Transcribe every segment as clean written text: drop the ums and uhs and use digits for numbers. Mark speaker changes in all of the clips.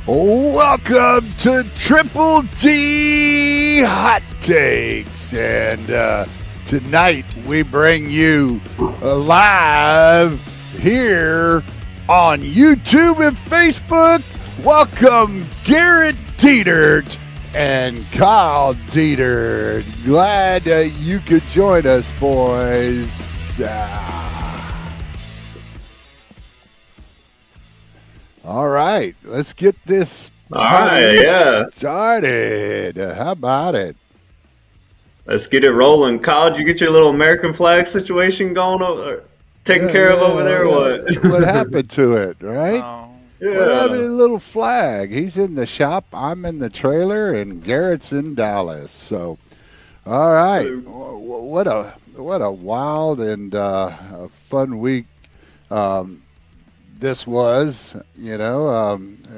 Speaker 1: Welcome to Triple D Hot Takes. And tonight we bring you live here on YouTube and Facebook. Welcome Garrett Dietert and Kyle Dietert. Glad you could join us, boys. All right, let's get this started. How about it?
Speaker 2: Let's get it rolling. Kyle, did you get your little American flag situation taken care of over there? Or what?
Speaker 1: What happened to it, right?
Speaker 2: Yeah.
Speaker 1: What happened to the little flag? He's in the shop, I'm in the trailer, and Garrett's in Dallas. So, all right, what a wild and a fun week. This was,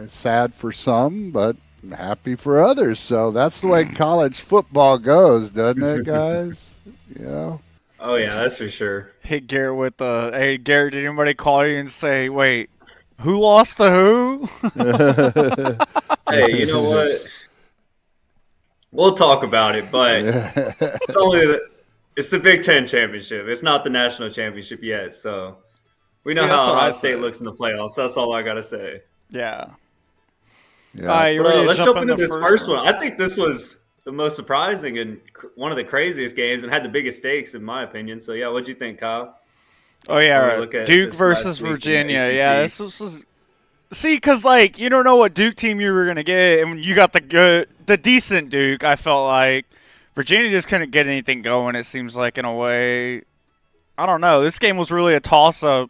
Speaker 1: sad for some, but happy for others. So that's the way college football goes, doesn't it, guys?
Speaker 2: Oh, yeah, that's for sure.
Speaker 3: Hit Garrett with hey, Garrett, did anybody call you and say, wait, who lost to who?
Speaker 2: Hey, you know what? We'll talk about it, but it's the Big Ten championship. It's not the national championship yet, so we know how Ohio State looks in the playoffs. That's all I got to say.
Speaker 3: Yeah.
Speaker 1: Yeah.
Speaker 3: All right,
Speaker 2: let's jump into this first one. I think this was the most surprising and one of the craziest games and had the biggest stakes, in my opinion. So, yeah, what'd you think, Kyle?
Speaker 3: Oh, yeah, Duke versus Virginia. Yeah, this was see, because, you don't know what Duke team you were going to get, and you got the decent Duke, I felt like. Virginia just couldn't get anything going, it seems like, in a way. I don't know. This game was really a toss-up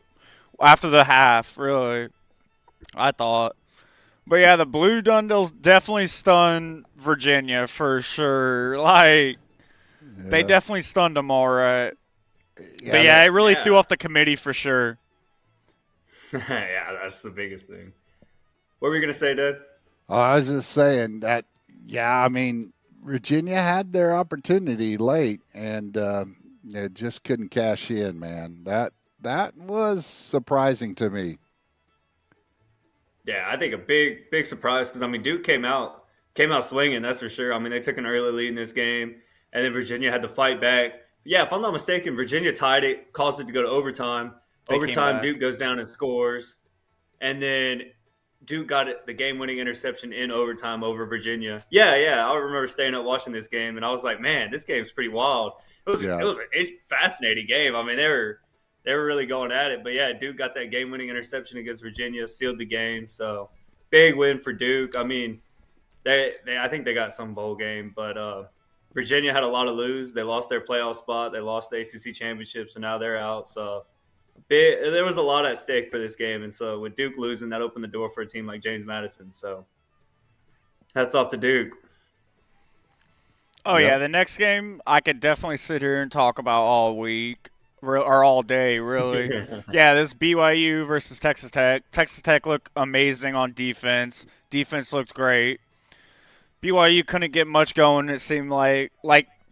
Speaker 3: after the half, really, I thought. But, yeah, the Blue Dundles definitely stunned Virginia for sure. They definitely stunned them all right. Yeah, but, yeah, it really threw off the committee for sure.
Speaker 2: Yeah, that's the biggest thing. What were you going to say, Dad?
Speaker 1: Oh, I was just saying that, Virginia had their opportunity late, and it just couldn't cash in, man. That was surprising to me.
Speaker 2: Yeah, I think a big surprise because, Duke came out swinging, that's for sure. They took an early lead in this game, and then Virginia had to fight back. Yeah, if I'm not mistaken, Virginia tied it, caused it to go to overtime. Overtime, Duke goes down and scores. And then Duke got the game-winning interception in overtime over Virginia. Yeah, I remember staying up watching this game, and I was like, man, this game's pretty wild. It was a fascinating game. They were really going at it. But, yeah, Duke got that game-winning interception against Virginia, sealed the game. So, big win for Duke. I think they got some bowl game. But Virginia had a lot to lose. They lost their playoff spot. They lost the ACC championship, so now they're out. So, there was a lot at stake for this game. And so, with Duke losing, that opened the door for a team like James Madison. So, hats off to Duke.
Speaker 3: Oh, yeah, the next game I could definitely sit here and talk about all week. Or all day, really. Yeah, this BYU versus Texas Tech. Texas Tech looked amazing on defense. Defense looked great. BYU couldn't get much going, it seemed like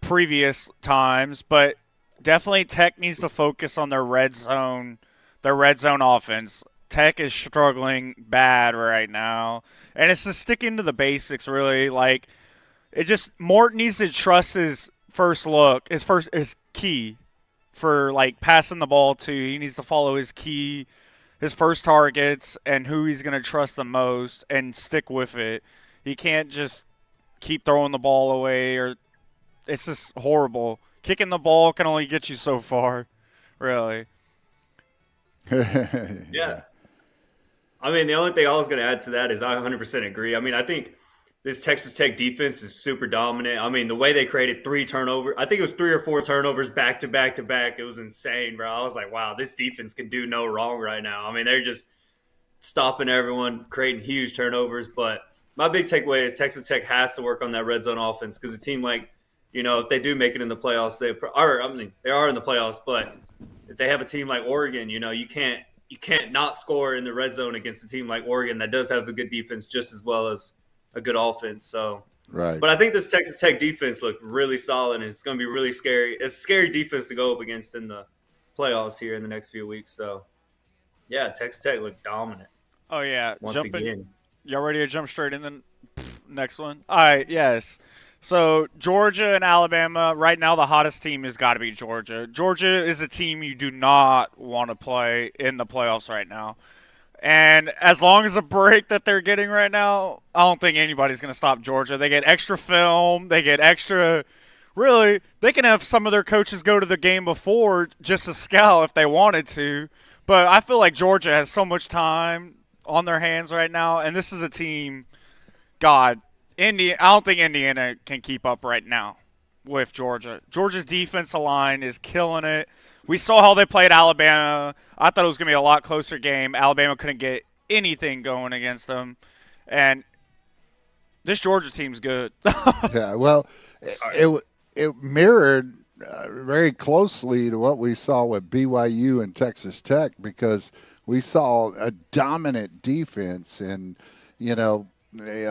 Speaker 3: previous times, but definitely Tech needs to focus on their red zone offense. Tech is struggling bad right now, and it's just sticking to the basics, really. Mort needs to trust his first look. His key for passing the ball to. He needs to follow his first targets and who he's going to trust the most and stick with it. He can't just keep throwing the ball away, or it's just horrible. Kicking the ball can only get you so far, really.
Speaker 2: Yeah. The only thing I was going to add to that is I 100% agree. I think this Texas Tech defense is super dominant. The way they created 3 turnovers, I think it was 3 or 4 turnovers back to back to back. It was insane, bro. I was like, wow, this defense can do no wrong right now. They're just stopping everyone, creating huge turnovers. But my big takeaway is Texas Tech has to work on that red zone offense because a team if they do make it in the playoffs, they are in the playoffs. But if they have a team like Oregon, you can't not score in the red zone against a team like Oregon that does have a good defense just as well as a good offense. So,
Speaker 1: right.
Speaker 2: But I think this Texas Tech defense looked really solid, and it's going to be really scary. It's a scary defense to go up against in the playoffs here in the next few weeks. So, yeah, Texas Tech looked dominant.
Speaker 3: Oh, yeah.
Speaker 2: Once again.
Speaker 3: Y'all ready to jump straight in the next one? All right, yes. So Georgia and Alabama, right now the hottest team has got to be Georgia. Georgia is a team you do not want to play in the playoffs right now. And as long as the break that they're getting right now, I don't think anybody's going to stop Georgia. They get extra film. They get extra. Really, they can have some of their coaches go to the game before just to scout if they wanted to. But I feel like Georgia has so much time on their hands right now. And this is a team, God, I don't think Indiana can keep up right now with Georgia. Georgia's defensive line is killing it. We saw how they played Alabama. I thought it was going to be a lot closer game. Alabama couldn't get anything going against them. And this Georgia team's good.
Speaker 1: Yeah, well, it mirrored very closely to what we saw with BYU and Texas Tech, because we saw a dominant defense, and,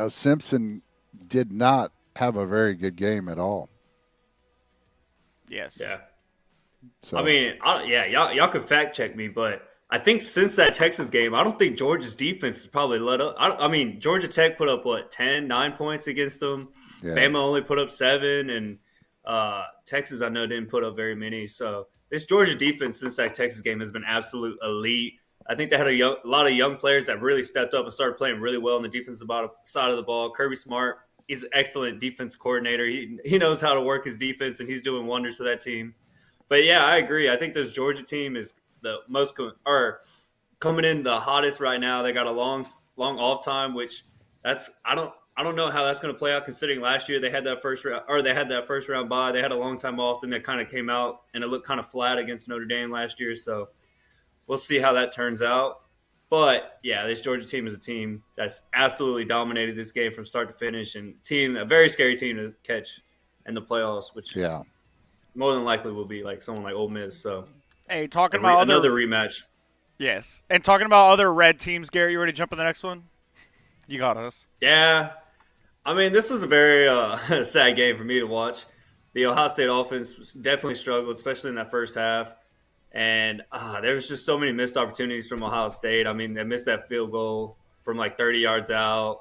Speaker 1: Simpson did not have a very good game at all.
Speaker 3: Yes.
Speaker 2: Yeah.
Speaker 1: So,
Speaker 2: I mean, y'all could fact check me, but I think since that Texas game, I don't think Georgia's defense has probably let up. I mean, Georgia Tech put up, 9 points against them.
Speaker 1: yeah.
Speaker 2: Bama only put up 7, and Texas, I know, didn't put up very many. So this Georgia defense since that Texas game has been absolute elite. I think they had a lot of young players that really stepped up and started playing really well on the defensive side of the ball. Kirby Smart, he's an excellent defense coordinator. He knows how to work his defense, and he's doing wonders for that team. But, yeah, I agree. I think this Georgia team is the most coming in the hottest right now. They got a long off time, which I don't know how that's going to play out, considering last year they had that first round bye. They had a long time off, then they kind of came out and it looked kind of flat against Notre Dame last year. So we'll see how that turns out. But yeah, this Georgia team is a team that's absolutely dominated this game from start to finish, and a very scary team to catch in the playoffs, which more than likely will be like someone like Ole Miss. So
Speaker 3: hey, talking about
Speaker 2: another rematch.
Speaker 3: Yes, and talking about other red teams, Garrett, you ready to jump in the next one? You got us.
Speaker 2: Yeah. I mean, this was a very sad game for me to watch. The Ohio State offense definitely struggled, especially in that first half. And there was just so many missed opportunities from Ohio State. I mean, they missed that field goal from like 30 yards out.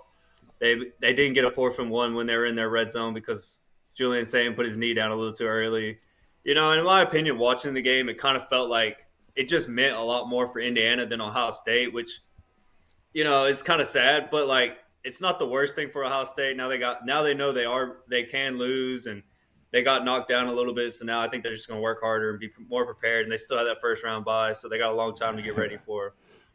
Speaker 2: They didn't get a 4th and 1 when they were in their red zone because Julian Saban put his knee down a little too early. And in my opinion, watching the game, it kind of felt like it just meant a lot more for Indiana than Ohio State, which, it's kind of sad. But, like, it's not the worst thing for Ohio State. Now they know they can lose, and they got knocked down a little bit. So now I think they're just going to work harder and be more prepared. And they still have that first round bye, so they got a long time to get ready for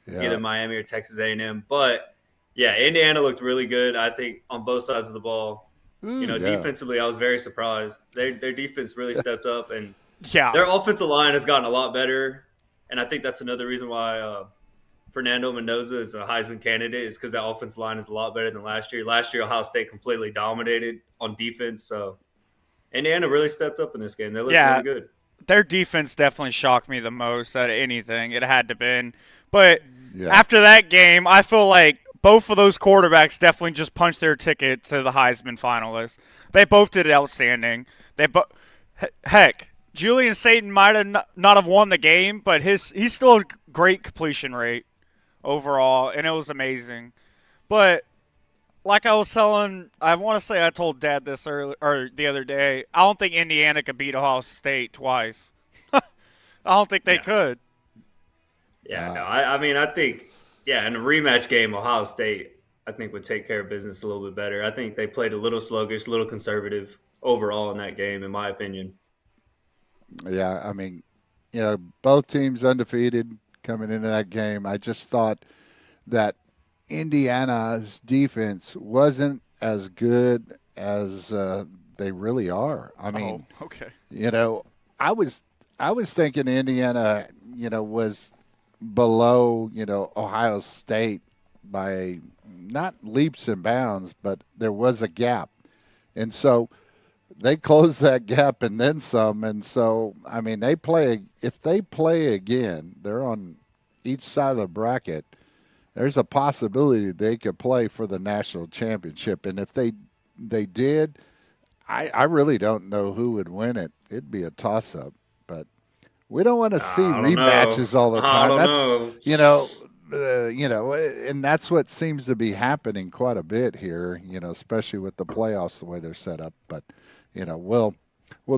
Speaker 2: either Miami or Texas A&M. But yeah, Indiana looked really good, I think, on both sides of the ball. Defensively, I was very surprised. Their defense really stepped up, and their offensive line has gotten a lot better. And I think that's another reason why Fernando Mendoza is a Heisman candidate, is because that offensive line is a lot better than last year. Last year, Ohio State completely dominated on defense, so Indiana really stepped up in this game. They looked really good.
Speaker 3: Their defense definitely shocked me the most out of anything. It had to been. But after that game, I feel like both of those quarterbacks definitely just punched their ticket to the Heisman finalists. They both did outstanding. Heck, Julian Saban might have not have won the game, but he's still a great completion rate overall, and it was amazing. But like I was telling, I want to say I told Dad this the other day. I don't think Indiana could beat Ohio State twice. I don't think they could.
Speaker 2: Yeah, no, I mean, I think, in a rematch game, Ohio State, I think, would take care of business a little bit better. I think they played a little sluggish, a little conservative overall in that game, in my opinion.
Speaker 1: Yeah, I mean, both teams undefeated coming into that game. I just thought that Indiana's defense wasn't as good as they really are. I mean, I was thinking Indiana, was below, Ohio State by not leaps and bounds, but there was a gap. And so they closed that gap and then some. And so, I mean, if they play again, they're on each side of the bracket. There's a possibility they could play for the national championship. And if they did, I really don't know who would win it. It'd be a toss-up. But we don't want to see rematches all the time. and that's what seems to be happening quite a bit here, especially with the playoffs the way they're set up. But, we'll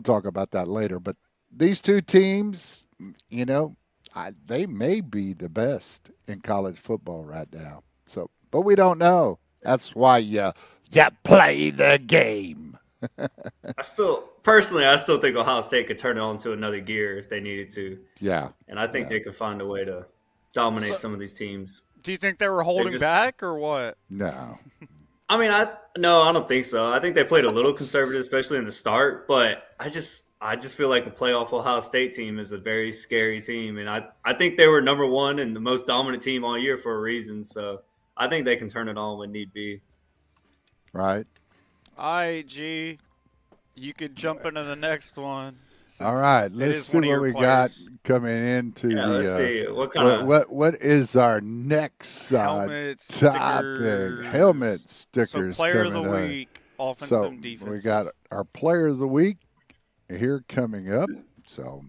Speaker 1: talk about that later. But these two teams, they may be the best in college football right now. So, but we don't know. That's why you play the game.
Speaker 2: I still think Ohio State could turn it on to another gear if they needed to.
Speaker 1: Yeah.
Speaker 2: And I think they could find a way to dominate some of these teams.
Speaker 3: Do you think they were holding back or what?
Speaker 1: No.
Speaker 2: I mean, I don't think so. I think they played a little conservative, especially in the start. But I just feel like a playoff Ohio State team is a very scary team, and I think they were number one and the most dominant team all year for a reason. So I think they can turn it on when need be.
Speaker 1: Right.
Speaker 3: IG, you could jump into the next one.
Speaker 1: All right, let's see what we got coming into
Speaker 2: let's see. What kind of
Speaker 1: what is our next topic? Helmet stickers.
Speaker 3: So player of the
Speaker 1: coming
Speaker 3: week, offensive and defensive.
Speaker 1: We got our player of the week here coming up. So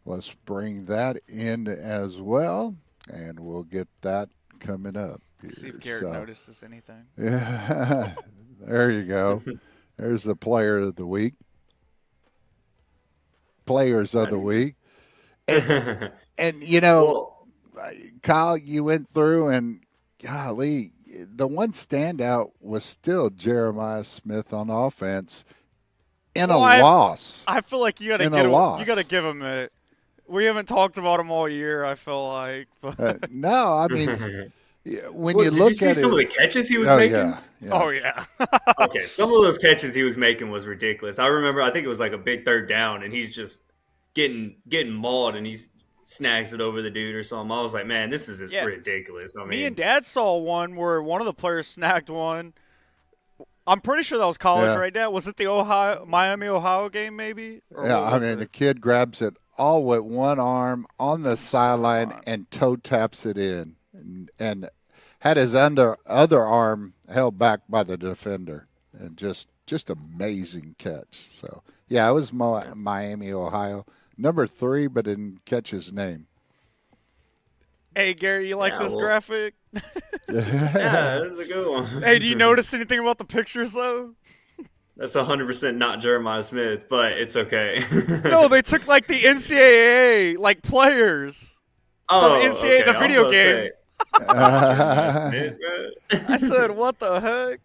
Speaker 1: let's bring that in as well, and we'll get that coming up. Here.
Speaker 3: See if Garrett notices anything.
Speaker 1: Yeah, there you go. There's the player of the week. Players of the week. And Kyle, you went through and golly, the one standout was still Jeremiah Smith on offense in a loss.
Speaker 3: I feel like you got to give him it. We haven't talked about him all year, I feel like. But.
Speaker 1: No, I mean when
Speaker 2: you
Speaker 1: look
Speaker 2: at
Speaker 1: some
Speaker 2: of the catches he was making?
Speaker 1: Yeah.
Speaker 3: Oh yeah.
Speaker 2: Okay, some of those catches he was making was ridiculous. I remember, I think it was like a big third down, and he's just getting mauled, and he snags it over the dude or something. I was like, man, this is ridiculous. I mean,
Speaker 3: me and Dad saw one where one of the players snagged one. I'm pretty sure that was college, right, Dad? Was it the Miami-Ohio game, maybe?
Speaker 1: I mean, the kid grabs it all with one arm on the sideline and toe taps it in, and had his other arm held back by the defender, and just amazing catch. So yeah, it was Miami, Ohio, number 3, but didn't catch his name.
Speaker 3: Hey Gary, you like this graphic?
Speaker 2: Yeah, this is a good one.
Speaker 3: Hey, do you notice anything about the pictures though?
Speaker 2: That's 100% not Jeremiah Smith, but it's okay.
Speaker 3: No, they took like the NCAA players from NCAA the video game. I said, what the heck?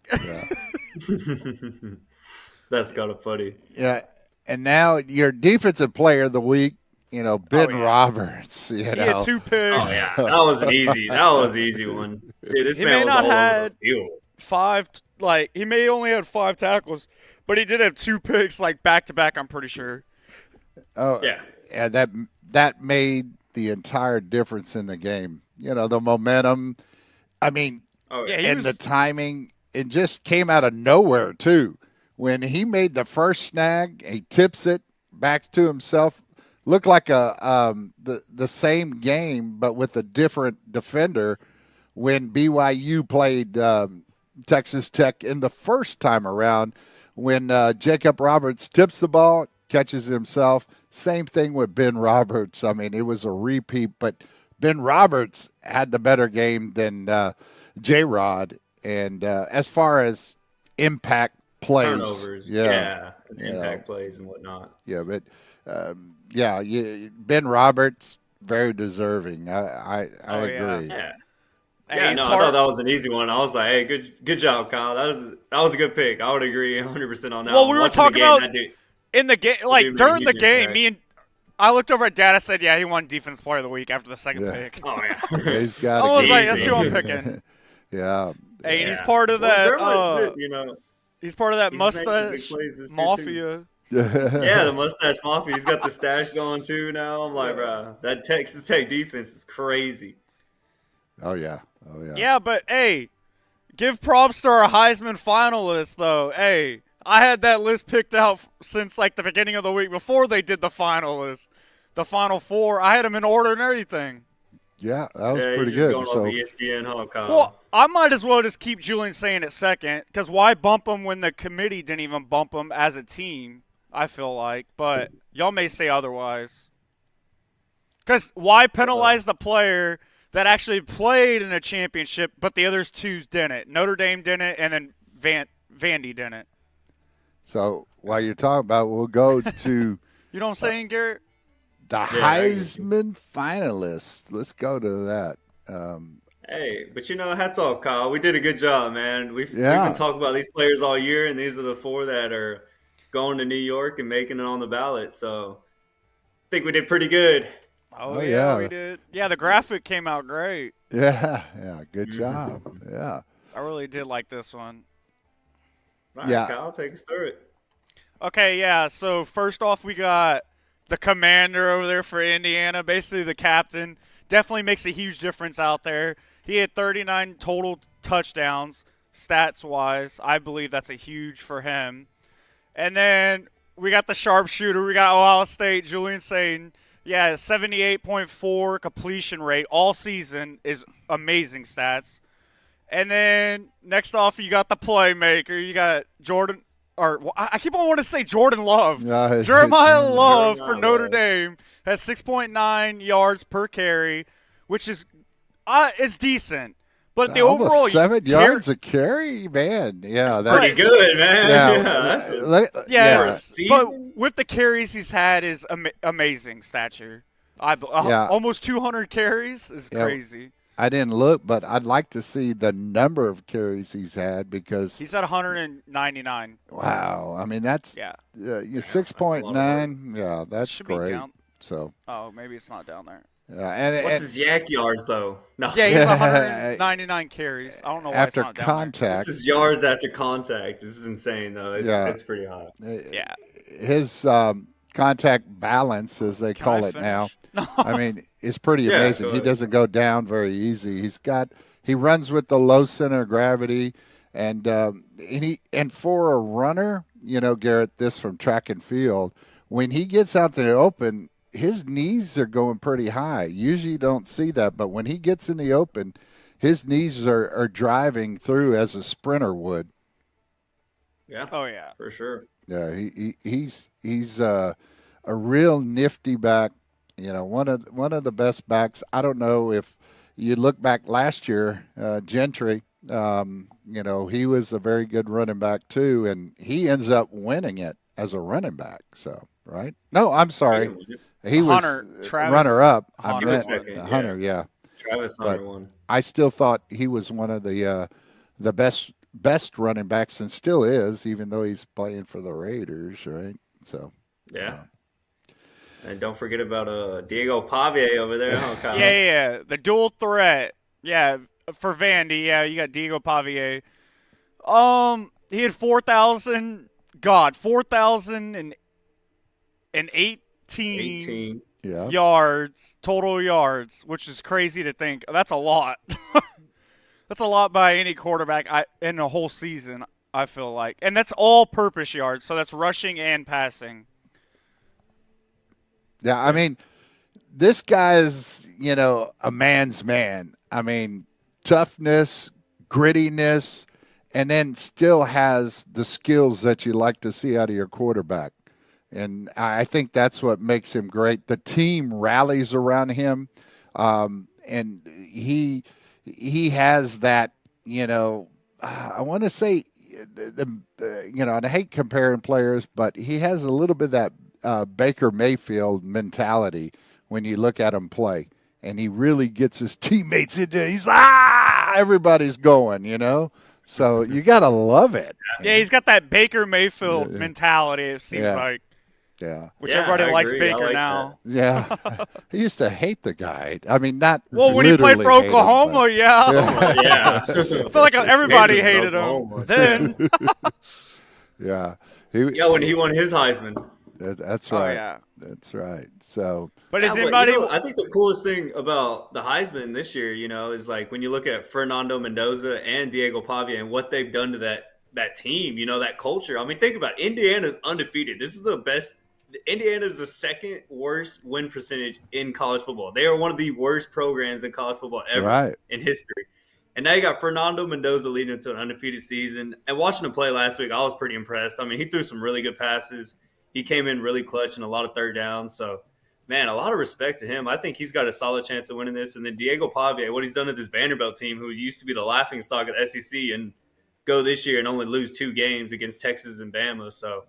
Speaker 2: That's kind of funny.
Speaker 1: Yeah, and now your defensive player of the week, Ben Roberts.
Speaker 3: He had 2 picks.
Speaker 2: Oh yeah, that was an easy one. Dude, this man was all over the field.
Speaker 3: 5, he may only had 5 tackles, but he did have 2 picks, back to back. I'm pretty sure.
Speaker 1: Oh yeah, that made the entire difference in the game. The momentum. I mean, the timing. It just came out of nowhere too. When he made the first snag, he tips it back to himself. Looked like the same game, but with a different defender. When BYU played Texas Tech in the first time around, when Jacob Roberts tips the ball, catches himself. Same thing with Ben Roberts. I mean, it was a repeat, but Ben Roberts had the better game than J-Rod. And as far as impact plays.
Speaker 2: Turnovers, impact plays and whatnot.
Speaker 1: Yeah, but, Ben Roberts, very deserving. I agree.
Speaker 2: Yeah. I thought that was an easy one. I was like, hey, good job, Kyle. That was a good pick. I would agree 100% on that.
Speaker 3: Well, we were talking about in the game, during the game, I looked over at Dad. I said, yeah, he won Defense Player of the Week after the second pick.
Speaker 2: Oh, yeah.
Speaker 1: He's got
Speaker 3: I was like, that's who I'm picking.
Speaker 1: Yeah.
Speaker 3: Hey, and he's part of that.
Speaker 2: Smith,
Speaker 3: he's part of that mustache mafia.
Speaker 2: Yeah, the mustache mafia. He's got the stash going too now. I'm like, bro, that Texas Tech defense is crazy.
Speaker 1: Oh yeah.
Speaker 3: Yeah, but hey, give props to our Heisman finalists though. Hey, I had that list picked out since the beginning of the week before they did the finalists, the Final Four. I had them in order and everything.
Speaker 1: Yeah, that was pretty good.
Speaker 2: Going off ESPN, huh, Kyle?
Speaker 3: Well, I might as well just keep Julian saying it second, because why bump them when the committee didn't even bump them as a team? I feel like, but y'all may say otherwise. Because why penalize the player that actually played in a championship, but the others two didn't. Notre Dame didn't, and then Vandy didn't.
Speaker 1: So while you're talking about, we'll go to
Speaker 3: You know what I'm saying, Garrett?
Speaker 1: the Heisman finalists. Let's go to that.
Speaker 2: Hey, but hats off, Kyle. We did a good job, man. We've been talking about these players all year, and these are the 4 that are going to New York and making it on the ballot. So I think we did pretty good.
Speaker 3: Oh yeah, we did. Yeah, the graphic came out great.
Speaker 1: Yeah, good job. Yeah.
Speaker 3: I really did like this one.
Speaker 2: All right, Kyle, take us through it.
Speaker 3: Okay, yeah. So first off, we got the commander over there for Indiana, basically the captain. Definitely makes a huge difference out there. He had 39 total touchdowns, stats-wise. I believe that's a huge for him. And then we got the sharpshooter. We got Ohio State, Julian Saden. Yeah, 78.4 completion rate all season is amazing stats. And then next off, you got the playmaker. You got Jordan, or I keep on wanting to say Jordan Love. Jeremiah Love for Notre Dame has 6.9 yards per carry, which is it's decent. But the
Speaker 1: almost
Speaker 3: overall
Speaker 1: 7 yards a carry, man. Yeah,
Speaker 2: that's pretty good, man.
Speaker 3: Yes, but with the carries he's had is amazing stature. Almost 200 carries is crazy.
Speaker 1: I didn't look, but I'd like to see the number of carries he's had because
Speaker 3: he's at 199.
Speaker 1: Wow, I mean that's 6.9. Yeah, that's great. So
Speaker 3: maybe it's not down there.
Speaker 2: What's his yak yards though?
Speaker 3: No. Yeah, he's 199 carries. I don't know why
Speaker 1: after
Speaker 3: it's not down
Speaker 1: contact.
Speaker 2: This is yards after contact. This is insane though. It's pretty high.
Speaker 3: Yeah.
Speaker 1: His contact balance, as they call it now. I mean, it's pretty amazing. He doesn't go down very easy. He runs with the low center of gravity, and for a runner, Garrett, this from track and field, when he gets out in the open, his knees are going pretty high. Usually you don't see that, but when he gets in the open, his knees are driving through as a sprinter would.
Speaker 2: Yeah.
Speaker 3: Oh yeah,
Speaker 2: for sure.
Speaker 1: Yeah, he's a real nifty back. One of the best backs. I don't know if you look back last year, Gentry. He was a very good running back too, and he ends up winning it as a running back. So right? No, I'm sorry. He was runner up. I meant Hunter. Yeah.
Speaker 2: Travis Hunter won.
Speaker 1: I still thought he was one of the best running backs, and still is, even though he's playing for the Raiders, right? So
Speaker 2: yeah. And don't forget about Diego Pavie over there.
Speaker 3: Yeah, the dual threat. Yeah, for Vandy. Yeah, you got Diego Pavie. He had 4,018 yards, total yards, which is crazy to think. That's a lot. That's a lot by any quarterback in a whole season, I feel like. And that's all-purpose yards, so that's rushing and passing.
Speaker 1: Yeah, I mean, this guy's, a man's man. I mean, toughness, grittiness, and then still has the skills that you like to see out of your quarterback. And I think that's what makes him great. The team rallies around him, and he has that, I want to say, and I hate comparing players, but he has a little bit of that Baker Mayfield mentality when you look at him play, and he really gets his teammates into. He's everybody's going, So you gotta love it.
Speaker 3: Yeah, he's got that Baker Mayfield mentality. It seems like.
Speaker 1: Yeah.
Speaker 3: Which everybody likes Baker now.
Speaker 1: That. Yeah. He used to hate the guy. I mean, not.
Speaker 3: Well, when he played for Oklahoma,
Speaker 1: him,
Speaker 3: yeah. I feel like everybody hated him then.
Speaker 1: Yeah.
Speaker 2: When he won his Heisman.
Speaker 1: That's right.
Speaker 3: Oh, yeah.
Speaker 1: That's right. So,
Speaker 3: but is anybody?
Speaker 2: I think the coolest thing about the Heisman this year, is like when you look at Fernando Mendoza and Diego Pavie and what they've done to that team, that culture. I mean, think about it. Indiana's undefeated. This is the best. Indiana's the second worst win percentage in college football. They are one of the worst programs in college football ever in history. And now you got Fernando Mendoza leading into an undefeated season. And watching him play last week, I was pretty impressed. I mean, he threw some really good passes. He came in really clutch and a lot of third downs. So man, a lot of respect to him. I think he's got a solid chance of winning this. And then Diego Pavia, what he's done with this Vanderbilt team, who used to be the laughing stock of the SEC, and go this year and only lose 2 games against Texas and Bama. So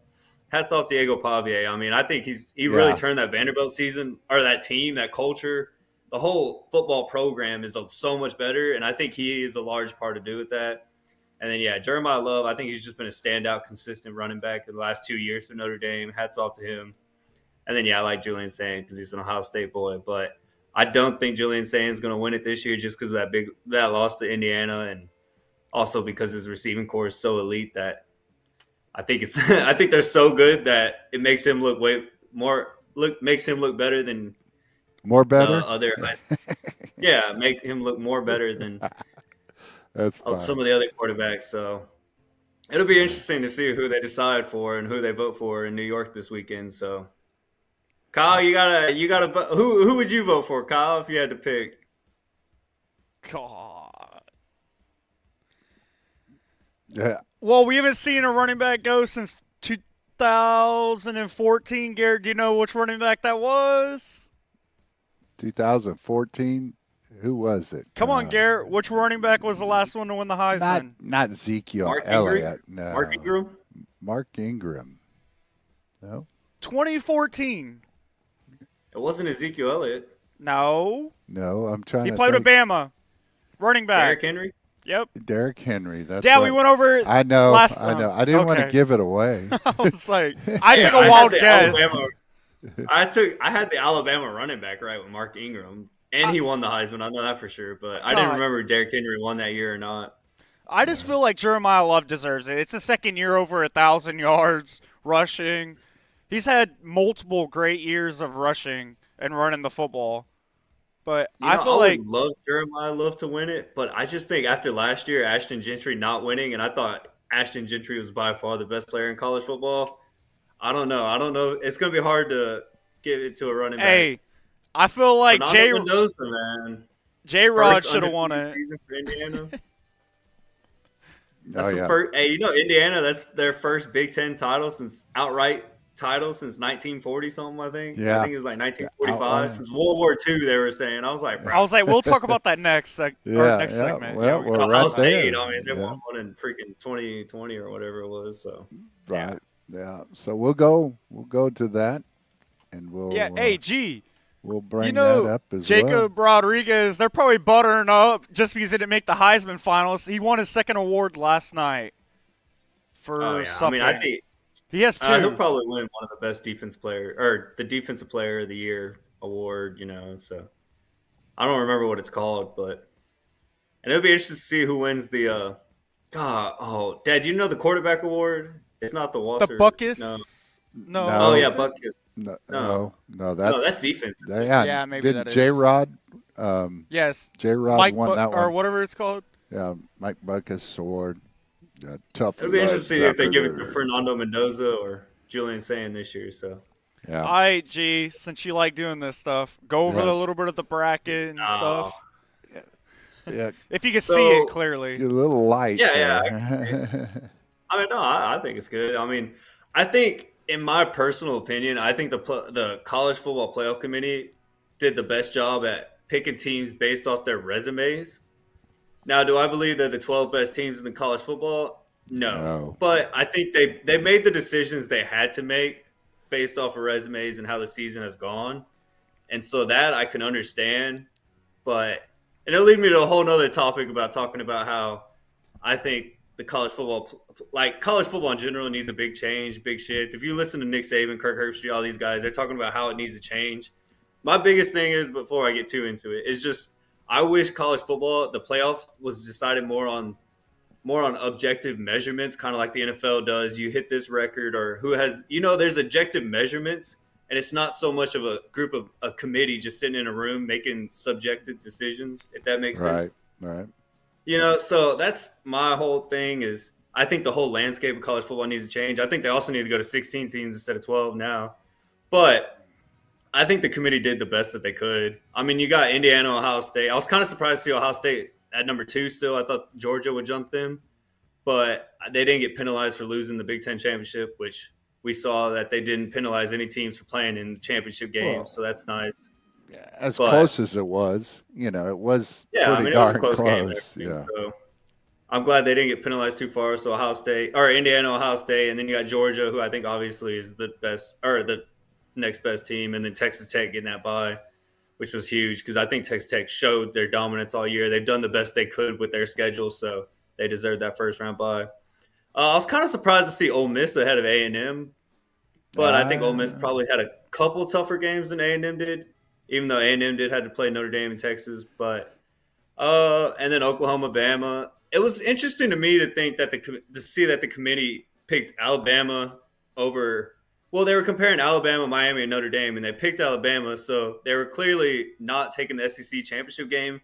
Speaker 2: hats off Diego Pavia. I mean, I think he really turned that Vanderbilt season, or that team, that culture, the whole football program is so much better. And I think he is a large part to do with that. And then, Jeremiah Love, I think he's just been a standout, consistent running back in the last 2 years for Notre Dame. Hats off to him. And then, I like Julian Sayin because he's an Ohio State boy. But I don't think Julian Sayin's going to win it this year just because of that loss to Indiana, and also because his receiving core is so elite that I think I think they're so good that it makes him look makes him look better than other. Make him look more better than some of the other quarterbacks. So it'll be interesting to see who they decide for and who they vote for in New York this weekend. So, Kyle, you gotta who would you vote for, Kyle, if you had to pick?
Speaker 3: God.
Speaker 1: Yeah.
Speaker 3: Well, we haven't seen a running back go since 2014. Garrett, do you know which running back that was?
Speaker 1: 2014. Who was it?
Speaker 3: Come on, Garrett. Which running back was the last one to win the Heisman?
Speaker 1: Not Ezekiel
Speaker 2: Mark
Speaker 1: Elliott.
Speaker 2: Ingram?
Speaker 1: No.
Speaker 2: Mark Ingram?
Speaker 1: Mark Ingram. No.
Speaker 3: 2014.
Speaker 2: It wasn't Ezekiel Elliott.
Speaker 3: No.
Speaker 1: No, I'm trying
Speaker 3: He
Speaker 1: to
Speaker 3: played
Speaker 1: think.
Speaker 3: with Bama. Running back.
Speaker 2: Derrick Henry?
Speaker 3: Yep.
Speaker 1: Derrick Henry. That's
Speaker 3: Yeah,
Speaker 1: right.
Speaker 3: we went over it
Speaker 1: I know.
Speaker 3: last
Speaker 1: I
Speaker 3: time.
Speaker 1: know. I didn't want to
Speaker 3: Okay.
Speaker 1: give it away.
Speaker 3: I was like, I took a wild guess.
Speaker 2: I had the Alabama running back right with Mark Ingram, and he won the Heisman. I know that for sure, but I didn't remember if Derrick Henry won that year or not.
Speaker 3: I just feel like Jeremiah Love deserves it. It's the second year over 1,000 yards rushing. He's had multiple great years of rushing and running the football. But I feel like
Speaker 2: would love Jeremiah Love to win it, but I just think after last year, Ashton Gentry not winning, and I thought Ashton Gentry was by far the best player in college football. I don't know. It's going to be hard to give it to a running back.
Speaker 3: Hey, I feel like J-Rod should have won it.
Speaker 2: For Indiana.
Speaker 1: Oh, yeah.
Speaker 2: Indiana, that's their first Big Ten title outright title since 1940 something, I think.
Speaker 1: Yeah.
Speaker 2: I think it was like 1945. Since World War II, they were saying. I was like,
Speaker 3: we'll talk about that next segment.
Speaker 1: Well, we're
Speaker 2: Ohio
Speaker 1: right
Speaker 2: State,
Speaker 1: there.
Speaker 2: I mean, they won one in freaking 2020 or whatever it was. So
Speaker 1: Right. Yeah. So we'll go to that, and we'll we'll bring that up as
Speaker 3: Jacob Rodriguez, they're probably buttering up just because he didn't make the Heisman finals. He won his second award last night for something.
Speaker 2: I mean, I think
Speaker 3: he has 2.
Speaker 2: He'll probably win one of the best defensive player the defensive player of the year award. So I don't remember what it's called, and it'll be interesting to see who wins the. Dad, do you know the quarterback award? It's not the Walter.
Speaker 3: The Buckus?
Speaker 1: No.
Speaker 2: Oh yeah, Buckus.
Speaker 1: No,
Speaker 2: that's defense.
Speaker 1: Yeah,
Speaker 3: maybe
Speaker 1: did
Speaker 3: that
Speaker 1: J-Rod?
Speaker 3: Yes.
Speaker 1: J-Rod
Speaker 3: Mike
Speaker 1: won that one.
Speaker 3: or whatever it's called.
Speaker 1: Yeah, Mike Buckus sword. Tough.
Speaker 2: It'll be interesting to see if they give it to Fernando Mendoza or Julian Sayin this year. So.
Speaker 1: Yeah.
Speaker 3: All right, G, since you like doing this stuff, go over a little bit of the bracket and stuff.
Speaker 1: Yeah.
Speaker 3: If you can see it clearly.
Speaker 1: Get a little light.
Speaker 2: Yeah. I mean, no, I think it's good. I mean, I think, in my personal opinion, I think the College Football Playoff Committee did the best job at picking teams based off their resumes. Now, do I believe they're the 12 best teams in the college football? No. But I think they made the decisions they had to make based off of resumes and how the season has gone. And so that I can understand. And it'll lead me to a whole nother topic about talking about how I think the college football in general needs a big change, big shift. If you listen to Nick Saban, Kirk Herbstreit, all these guys, they're talking about how it needs to change. My biggest thing is, before I get too into it, is just I wish college football, the playoff, was decided more on objective measurements, kind of like the NFL does. You hit this record, or who has, there's objective measurements, and it's not so much of a committee just sitting in a room making subjective decisions, if that makes sense.
Speaker 1: Right.
Speaker 2: So that's my whole thing is I think the whole landscape of college football needs to change. I think they also need to go to 16 teams instead of 12 now. But I think the committee did the best that they could. I mean, you got Indiana, Ohio State. I was kind of surprised to see Ohio State at number 2 still. I thought Georgia would jump them. But they didn't get penalized for losing the Big Ten championship, which we saw that they didn't penalize any teams for playing in the championship games,
Speaker 1: Well,
Speaker 2: so that's nice.
Speaker 1: as
Speaker 2: But
Speaker 1: close as it was, it was
Speaker 2: yeah, I
Speaker 1: pretty
Speaker 2: mean it was a
Speaker 1: darn
Speaker 2: close game and
Speaker 1: close.
Speaker 2: everything.
Speaker 1: Yeah.
Speaker 2: So I'm glad they didn't get penalized too far. So Ohio State or Indiana, Ohio State, and then you got Georgia, who I think obviously is the best or the next best team, and then Texas Tech getting that bye, which was huge because I think Texas Tech showed their dominance all year. They've done the best they could with their schedule, so they deserved that first round bye. I was kind of surprised to see Ole Miss ahead of A&M, but I think Ole Miss probably had a couple tougher games than A&M did, even though A&M did have to play Notre Dame and Texas. But and then Oklahoma, Bama. It was interesting to me to think that to see that the committee picked Alabama over. Well, they were comparing Alabama, Miami, and Notre Dame, and they picked Alabama, so they were clearly not taking the SEC championship game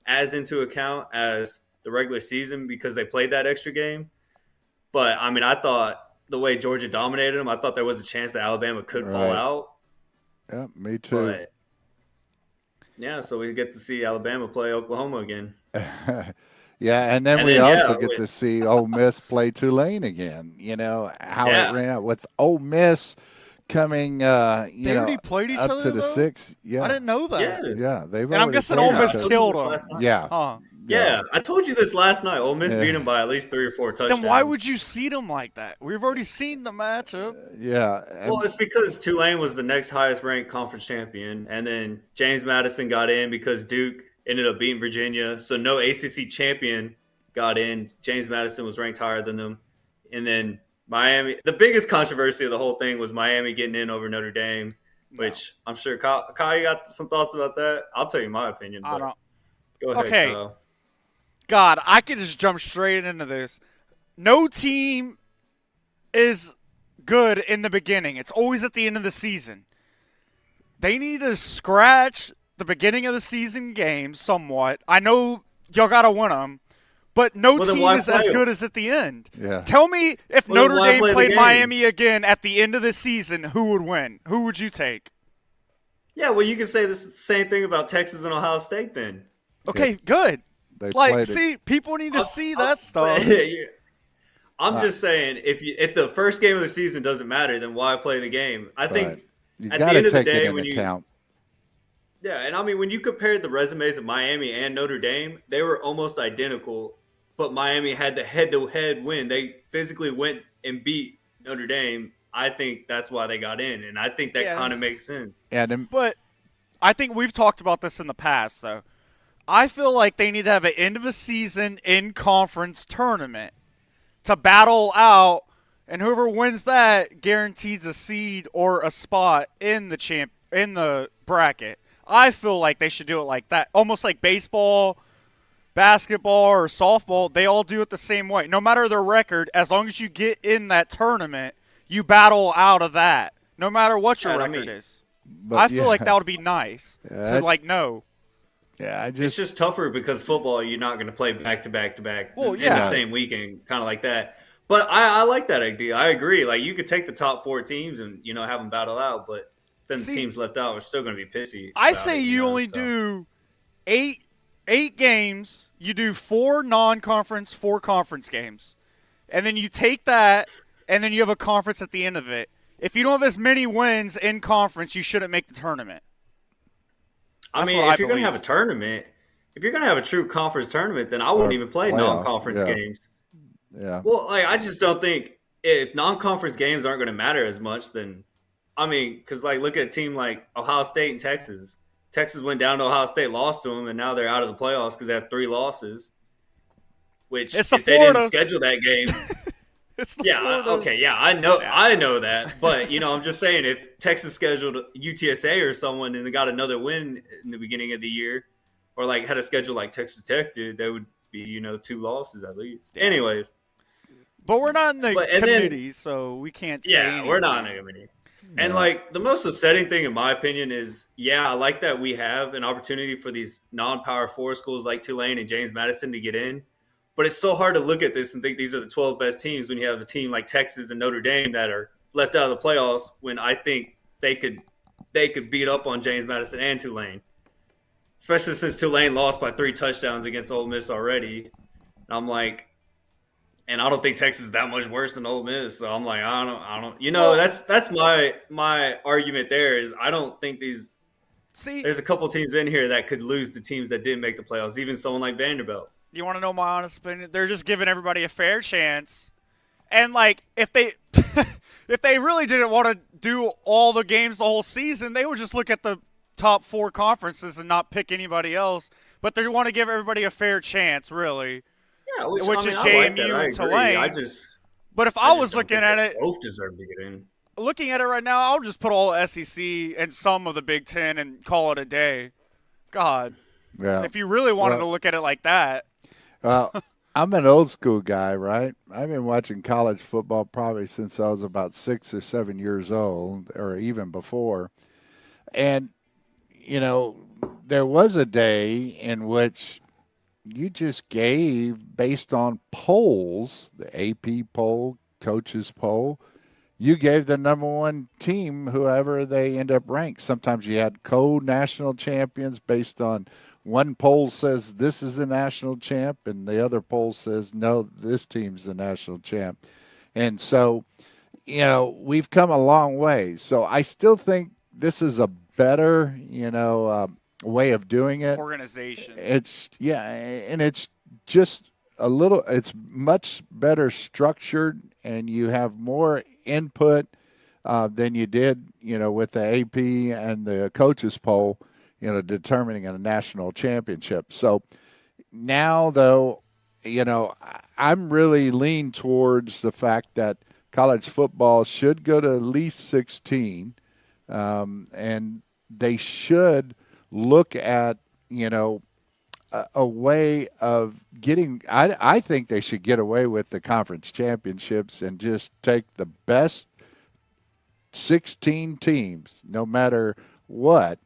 Speaker 2: as into account as the regular season because they played that extra game. But I mean, I thought the way Georgia dominated them, I thought there was a chance that Alabama could fall
Speaker 1: Right.
Speaker 2: out.
Speaker 1: Yeah, me too.
Speaker 2: But yeah, so we get to see Alabama play Oklahoma again.
Speaker 1: Yeah, and then
Speaker 2: And
Speaker 1: we
Speaker 2: then,
Speaker 1: also
Speaker 2: yeah,
Speaker 1: get to see Ole Miss play Tulane again. How
Speaker 2: Yeah.
Speaker 1: it ran out with Ole Miss coming,
Speaker 3: They already played each
Speaker 1: up
Speaker 3: other,
Speaker 1: to the
Speaker 3: though?
Speaker 1: six. Yeah,
Speaker 3: I didn't know that.
Speaker 2: Yeah.
Speaker 1: yeah, they've
Speaker 3: And I'm
Speaker 1: already
Speaker 3: guessing
Speaker 1: played
Speaker 3: Ole Miss
Speaker 1: each other.
Speaker 3: killed
Speaker 2: this
Speaker 3: them.
Speaker 2: last night.
Speaker 1: Yeah,
Speaker 3: Huh.
Speaker 2: Yeah, I told you this last night. Ole Miss
Speaker 1: Yeah.
Speaker 2: beat them by at least 3 or 4 touchdowns.
Speaker 3: Then why would you seed them like that? We've already seen the matchup.
Speaker 1: yeah. And-
Speaker 2: Well, it's because Tulane was the next highest ranked conference champion, and then James Madison got in because Duke ended up beating Virginia. So no ACC champion got in. James Madison was ranked higher than them, and then Miami. The biggest controversy of the whole thing was Miami getting in over Notre Dame, which I'm sure Kyle, you got some thoughts about that. I'll tell you my opinion.
Speaker 3: I
Speaker 2: But
Speaker 3: don't.
Speaker 2: go ahead,
Speaker 3: Okay.
Speaker 2: Kyle.
Speaker 3: God, I could just jump straight into this. No team is good in the beginning. It's always at the end of the season. They need to scratch the beginning of the season games somewhat. I know y'all got to win them, but no
Speaker 2: Well, then
Speaker 3: team
Speaker 2: why
Speaker 3: is as
Speaker 2: play 'em?
Speaker 3: good as at the end.
Speaker 1: Yeah.
Speaker 3: Tell me if
Speaker 2: Well, then
Speaker 3: Notre
Speaker 2: why
Speaker 3: Dame
Speaker 2: play the
Speaker 3: played
Speaker 2: game?
Speaker 3: Miami again at the end of the season, who would win? Who would you take?
Speaker 2: Yeah, well, you can say the same thing about Texas and Ohio State then.
Speaker 3: Okay, good.
Speaker 1: They
Speaker 3: Like,
Speaker 1: played it.
Speaker 3: see, people need to see that stuff.
Speaker 2: I'm just saying, if the first game of the season doesn't matter, then why play the game? I think
Speaker 1: Right. You
Speaker 2: at
Speaker 1: got
Speaker 2: the end
Speaker 1: to
Speaker 2: of the
Speaker 1: take
Speaker 2: day,
Speaker 1: it in
Speaker 2: when you
Speaker 1: account.
Speaker 2: yeah, and I mean when you compared the resumes of Miami and Notre Dame, they were almost identical, but Miami had the head-to-head win. They physically went and beat Notre Dame. I think that's why they got in, and I think that kind of
Speaker 3: Yes.
Speaker 2: makes sense.
Speaker 1: And
Speaker 3: But I think we've talked about this in the past, though. I feel like they need to have an end of a season in conference tournament to battle out, and whoever wins that guarantees a seed or a spot in the bracket. I feel like they should do it like that, almost like baseball, basketball, or softball. They all do it the same way. No matter their record, as long as you get in that tournament, you battle out of that. No matter what your
Speaker 2: Yeah, I
Speaker 3: record
Speaker 2: mean-
Speaker 3: is.
Speaker 1: but
Speaker 3: I feel
Speaker 1: yeah,
Speaker 3: like that would be nice
Speaker 1: Yeah,
Speaker 3: to
Speaker 1: that's-
Speaker 3: know.
Speaker 1: Yeah, I
Speaker 2: It's
Speaker 1: just
Speaker 2: just tougher because football, you're not going to play back to back to back
Speaker 3: Well,
Speaker 2: in
Speaker 3: yeah.
Speaker 2: the same weekend, kind of like that. But I like that idea. I agree. Like you could take the top 4 teams and have them battle out, but then the
Speaker 3: See,
Speaker 2: teams left out are still going to be pissy.
Speaker 3: I
Speaker 2: about
Speaker 3: say
Speaker 2: it,
Speaker 3: you
Speaker 2: know,
Speaker 3: only
Speaker 2: so.
Speaker 3: do eight games. You do 4 non-conference, 4 conference games, and then you take that, and then you have a conference at the end of it. If you don't have as many wins in conference, you shouldn't make the tournament.
Speaker 2: I
Speaker 3: That's
Speaker 2: mean,
Speaker 3: what I
Speaker 2: if you're going to
Speaker 3: believe.
Speaker 2: have a tournament, if you're going to have a true conference tournament, then I wouldn't
Speaker 1: Or
Speaker 2: even play
Speaker 1: playoff,
Speaker 2: non-conference
Speaker 1: yeah.
Speaker 2: games.
Speaker 1: yeah.
Speaker 2: Well, like I just don't think if non-conference games aren't going to matter as much, then I mean, because like look at a team like Ohio State and Texas. Texas went down to Ohio State, lost to them, and now they're out of the playoffs because they have 3 losses. Which
Speaker 3: It's the
Speaker 2: if they didn't
Speaker 3: Florida.
Speaker 2: schedule that game,
Speaker 3: It's the
Speaker 2: yeah,
Speaker 3: Florida.
Speaker 2: okay, yeah, I know that, but I'm just saying if Texas scheduled UTSA or someone and they got another win in the beginning of the year, or like had a schedule like Texas Tech did, they would be 2 losses at least. Anyways.
Speaker 3: But we're not in the
Speaker 2: And then-
Speaker 3: committee, so we can't say
Speaker 2: Yeah, we're not in
Speaker 3: anything.
Speaker 2: a committee. And like the most upsetting thing in my opinion is, I like that we have an opportunity for these non-power 4 schools like Tulane and James Madison to get in. But it's so hard to look at this and think these are the 12 best teams when you have a team like Texas and Notre Dame that are left out of the playoffs when I think they could beat up on James Madison and Tulane. Especially since Tulane lost by 3 touchdowns against Ole Miss already. And I'm like, and I don't think Texas is that much worse than Ole Miss. So I'm like, I don't. You know, that's my argument. There is, I don't think these.
Speaker 3: See,
Speaker 2: There's a couple teams in here that could lose to teams that didn't make the playoffs. Even someone like Vanderbilt.
Speaker 3: you want to know my honest opinion? They're just giving everybody a fair chance. And like if they if they really didn't want to do all the games the whole season, they would just look at the top 4 conferences and not pick anybody else. But they want to give everybody a fair chance, really.
Speaker 2: Yeah,
Speaker 3: Which is
Speaker 2: I like
Speaker 3: JMU and
Speaker 2: Tulane.
Speaker 3: Tulane. But if I was looking at it,
Speaker 2: both deserve to get in.
Speaker 3: Looking at it right now, I'll just put all SEC and some of the Big Ten and call it a day. God,
Speaker 1: Yeah.
Speaker 3: if you really wanted to look at it like that.
Speaker 1: I'm an old school guy, right? I've been watching college football probably since I was about 6 or 7 years old, or even before. And, you know, there was a day in which you just gave, based on polls, the AP poll, coaches poll, you gave the number one team whoever they end up ranked. Sometimes you had co-national champions based on one poll says this is the national champ and the other poll says no, this team's the national champ. And so, you know, we've come a long way. So I still think this is a better, way of doing it.
Speaker 3: Organization.
Speaker 1: And it's just it's much better structured, and you have more input than you did, with the AP and the coaches poll, determining a national championship. So now, though, I'm really lean towards the fact that college football should go to at least 16, and they should look at, a way of getting – I think they should get away with the conference championships and just take the best 16 teams, no matter what.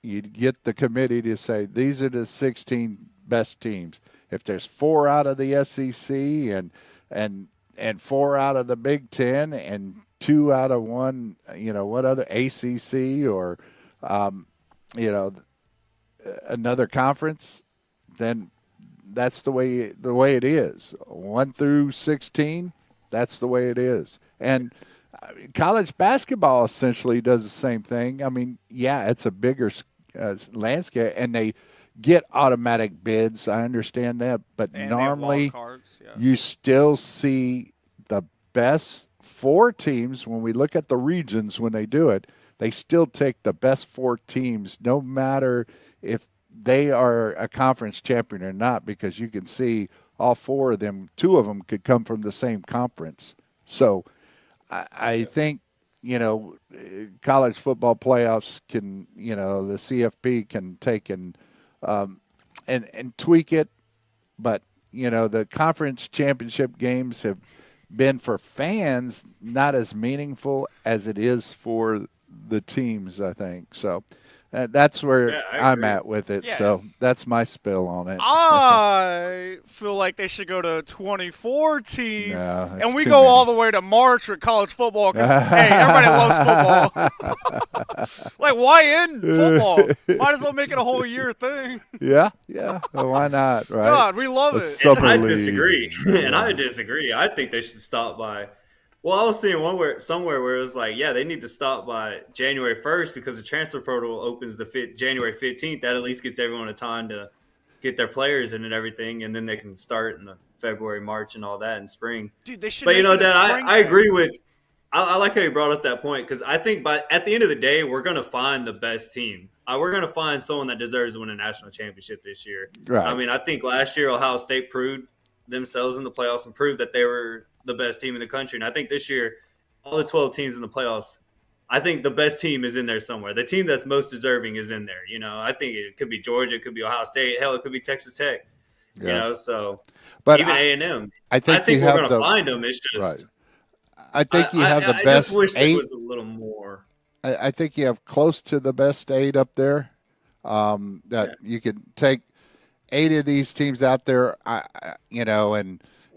Speaker 1: You'd get the committee to say these are the 16 best teams. If there's 4 out of the SEC and 4 out of the Big Ten and 2 out of one, what other ACC or another conference, then that's the way it is. 1 through 16, that's the way it is. And college basketball essentially does the same thing. I mean, yeah, it's a bigger landscape, and they get automatic bids. I understand that, but
Speaker 3: And
Speaker 1: normally
Speaker 3: cards, yeah.
Speaker 1: you still see the best 4 teams. When we look at the regions, when they do it, they still take the best 4 teams, no matter if they are a conference champion or not, because you can see all 4 of them, 2 of them could come from the same conference. So I think, college football playoffs can, the CFP can take and tweak it. But, the conference championship games have been for fans not as meaningful as it is for the teams, I think. So that's where I'm at with it. Yes. So that's my spill on it.
Speaker 3: I feel like they should go to 2014, and we go
Speaker 1: many.
Speaker 3: all the way to March with college football because, hey, everybody loves football. Like, why end football? Might as well make it a whole year thing.
Speaker 1: Yeah. Well, why not, right?
Speaker 3: God, we love it.
Speaker 2: And I disagree. I disagree. I think they should stop by – well, I was seeing somewhere where it was like, yeah, they need to stop by January 1st because the transfer portal opens January 15th. That at least gets everyone a time to get their players in and everything, and then they can start in the February, March, and all that in spring.
Speaker 3: Dude, they should.
Speaker 2: But Dad, I agree with. I like how you brought up that point because I think at the end of the day, we're going to find the best team. We're going to find someone that deserves to win a national championship this year.
Speaker 1: Right.
Speaker 2: I mean, I think last year Ohio State proved themselves in the playoffs and proved that they were the best team in the country. And I think this year, all the 12 teams in the playoffs, I think the best team is in there somewhere. The team that's most deserving is in there. I think it could be Georgia, it could be Ohio State, hell, it could be Texas Tech. So
Speaker 1: but
Speaker 2: even A&M.
Speaker 1: I think
Speaker 2: we're going to find them. It's just
Speaker 1: right. I think you have the best. I just
Speaker 2: wish
Speaker 1: 8.
Speaker 2: there was a little more.
Speaker 1: I think you have close to the best 8 up there. You could take 8 of these teams out there,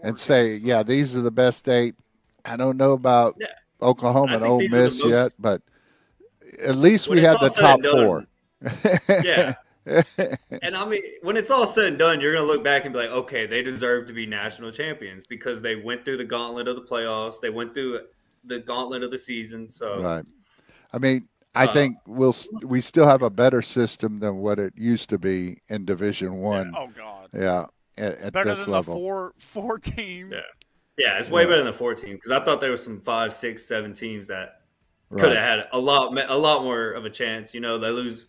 Speaker 1: and say, yeah, these are the best 8. I don't know about Oklahoma and Ole Miss yet, but at least we have the top 4.
Speaker 2: Yeah. And I mean, when it's all said and done, you're going to look back and be like, okay, they deserve to be national champions because they went through the gauntlet of the playoffs. They went through the gauntlet of the season. So,
Speaker 1: Right. I mean, I
Speaker 2: uh,
Speaker 1: think we still have a better system than what it used to be in Division
Speaker 2: yeah,
Speaker 1: One.
Speaker 3: Oh God,
Speaker 1: Yeah,
Speaker 3: it's
Speaker 1: at
Speaker 3: better
Speaker 1: this
Speaker 3: than
Speaker 1: level.
Speaker 3: the four team.
Speaker 2: yeah. Yeah, it's way
Speaker 1: Yeah,
Speaker 2: better than the 14 because I thought there was some 5, 6, 7 teams that could have
Speaker 1: right,
Speaker 2: had a lot more of a chance. You know, they lose.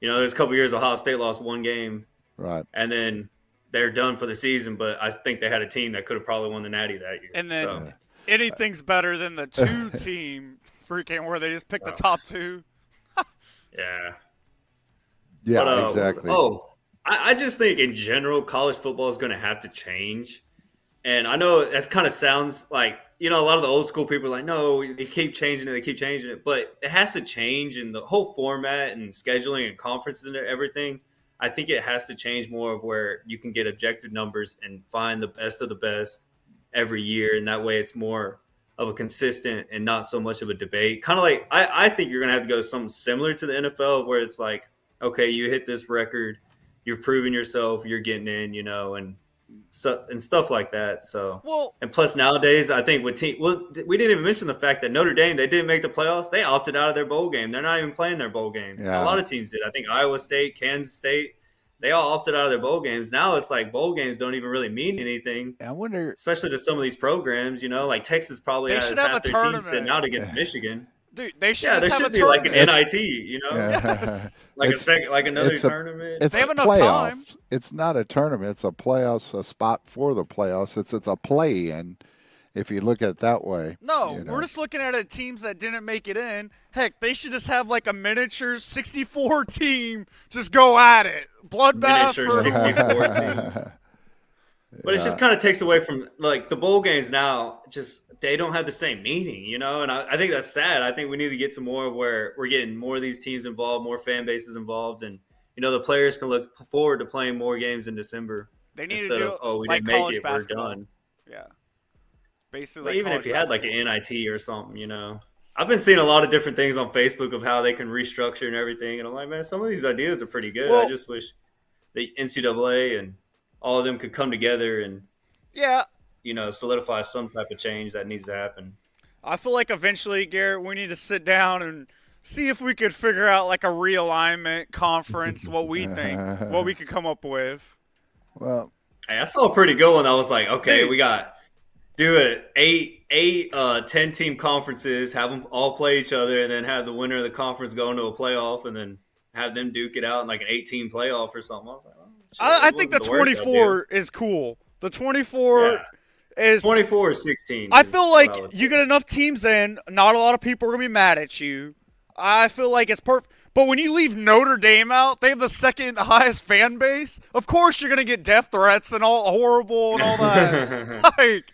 Speaker 2: You know, there's a couple years Ohio State lost one game
Speaker 1: right.
Speaker 2: and then they're done for the season. But I think they had a team that could have probably won the Natty that year.
Speaker 3: And then
Speaker 2: So,
Speaker 1: Yeah.
Speaker 3: anything's better than the two team freaking where they just pick the top two.
Speaker 2: yeah.
Speaker 1: Yeah,
Speaker 2: But
Speaker 1: exactly.
Speaker 2: I just think in general, college football is going to have to change. And I know that kind of sounds like, you know, a lot of the old school people are like, no, they keep changing it, they keep changing it. But it has to change in the whole format and scheduling and conferences and everything. I think it has to change more of where you can get objective numbers and find the best of the best every year. And that way it's more of a consistent and not so much of a debate. Kind of like, I think you're going to have to go something similar to the NFL where it's like, okay, you hit this record, you've proven yourself, you're getting in, you know, and stuff like that. So,
Speaker 3: Well,
Speaker 2: and plus nowadays, I think with we didn't even mention the fact that Notre Dame, they didn't make the playoffs. They opted out of their bowl game. They're not even playing their bowl game. A
Speaker 1: Yeah.
Speaker 2: lot of teams did. I think Iowa State, Kansas State, they all opted out of their bowl games. Now it's like bowl games don't even really mean anything,
Speaker 1: I wonder.
Speaker 2: especially to some of these programs. You know, like Texas probably
Speaker 3: they
Speaker 2: has
Speaker 3: should have a
Speaker 2: half their team sitting
Speaker 3: tournament.
Speaker 2: out against Michigan.
Speaker 3: Dude, they should
Speaker 2: Yeah,
Speaker 3: just
Speaker 2: there
Speaker 3: have a
Speaker 2: should be like an
Speaker 3: tournament.
Speaker 2: NIT. You know,
Speaker 3: Yes.
Speaker 2: like a
Speaker 1: It's
Speaker 2: second, like another
Speaker 1: it's a
Speaker 2: tournament.
Speaker 1: it's
Speaker 3: They have
Speaker 1: a
Speaker 3: enough
Speaker 1: playoff.
Speaker 3: time.
Speaker 1: It's not a tournament. It's a playoffs, a spot for the playoffs. It's a play in, if you look at it that way.
Speaker 3: No,
Speaker 1: You know.
Speaker 3: we're just looking at it, teams that didn't make it in. Heck, they should just have like a miniature 64 team just go at it. Bloodbath
Speaker 2: Miniature
Speaker 3: for
Speaker 2: 64 teams. But it just kind of takes away from like the bowl games now. Just they don't have the same meaning, you know. And I think that's sad. I think we need to get to more of where we're getting more of these teams involved, more fan bases involved, and you know the players can look forward to playing more games in December
Speaker 3: They need to
Speaker 2: instead
Speaker 3: do
Speaker 2: of oh we
Speaker 3: like
Speaker 2: didn't make
Speaker 3: college
Speaker 2: it,
Speaker 3: basketball.
Speaker 2: we're done.
Speaker 3: Yeah, basically
Speaker 2: But
Speaker 3: like
Speaker 2: even if
Speaker 3: college
Speaker 2: you had like
Speaker 3: basketball.
Speaker 2: an NIT or something, you know. I've been seeing a lot of different things on Facebook of how they can restructure and everything, and I'm like, man, some of these ideas are pretty good. I
Speaker 3: Well,
Speaker 2: just wish the NCAA and all of them could come together and
Speaker 3: yeah,
Speaker 2: you know solidify some type of change that needs to happen.
Speaker 3: I feel like eventually, Garrett, we need to sit down and see if we could figure out like a realignment conference, what we think, what we could come up with.
Speaker 1: Well,
Speaker 2: Hey, I saw a pretty good one. I was like, okay,
Speaker 3: Dude.
Speaker 2: we got do it 10 team conferences, have them all play each other, and then have the winner of the conference go into a playoff, and then have them duke it out in like an 18 playoff or something. I was like, oh, shit,
Speaker 3: I
Speaker 2: it
Speaker 3: think the
Speaker 2: wasn't the worst
Speaker 3: 24 is cool. The 24
Speaker 2: idea.
Speaker 3: is.
Speaker 2: 24 or 16.
Speaker 3: I
Speaker 2: is
Speaker 3: feel
Speaker 2: what
Speaker 3: like
Speaker 2: I would
Speaker 3: you
Speaker 2: say.
Speaker 3: get enough teams in, not a lot of people are going to be mad at you. I feel like it's perfect. But when you leave Notre Dame out, they have the second highest fan base. Of course, you're going to get death threats and all horrible and all that. Like,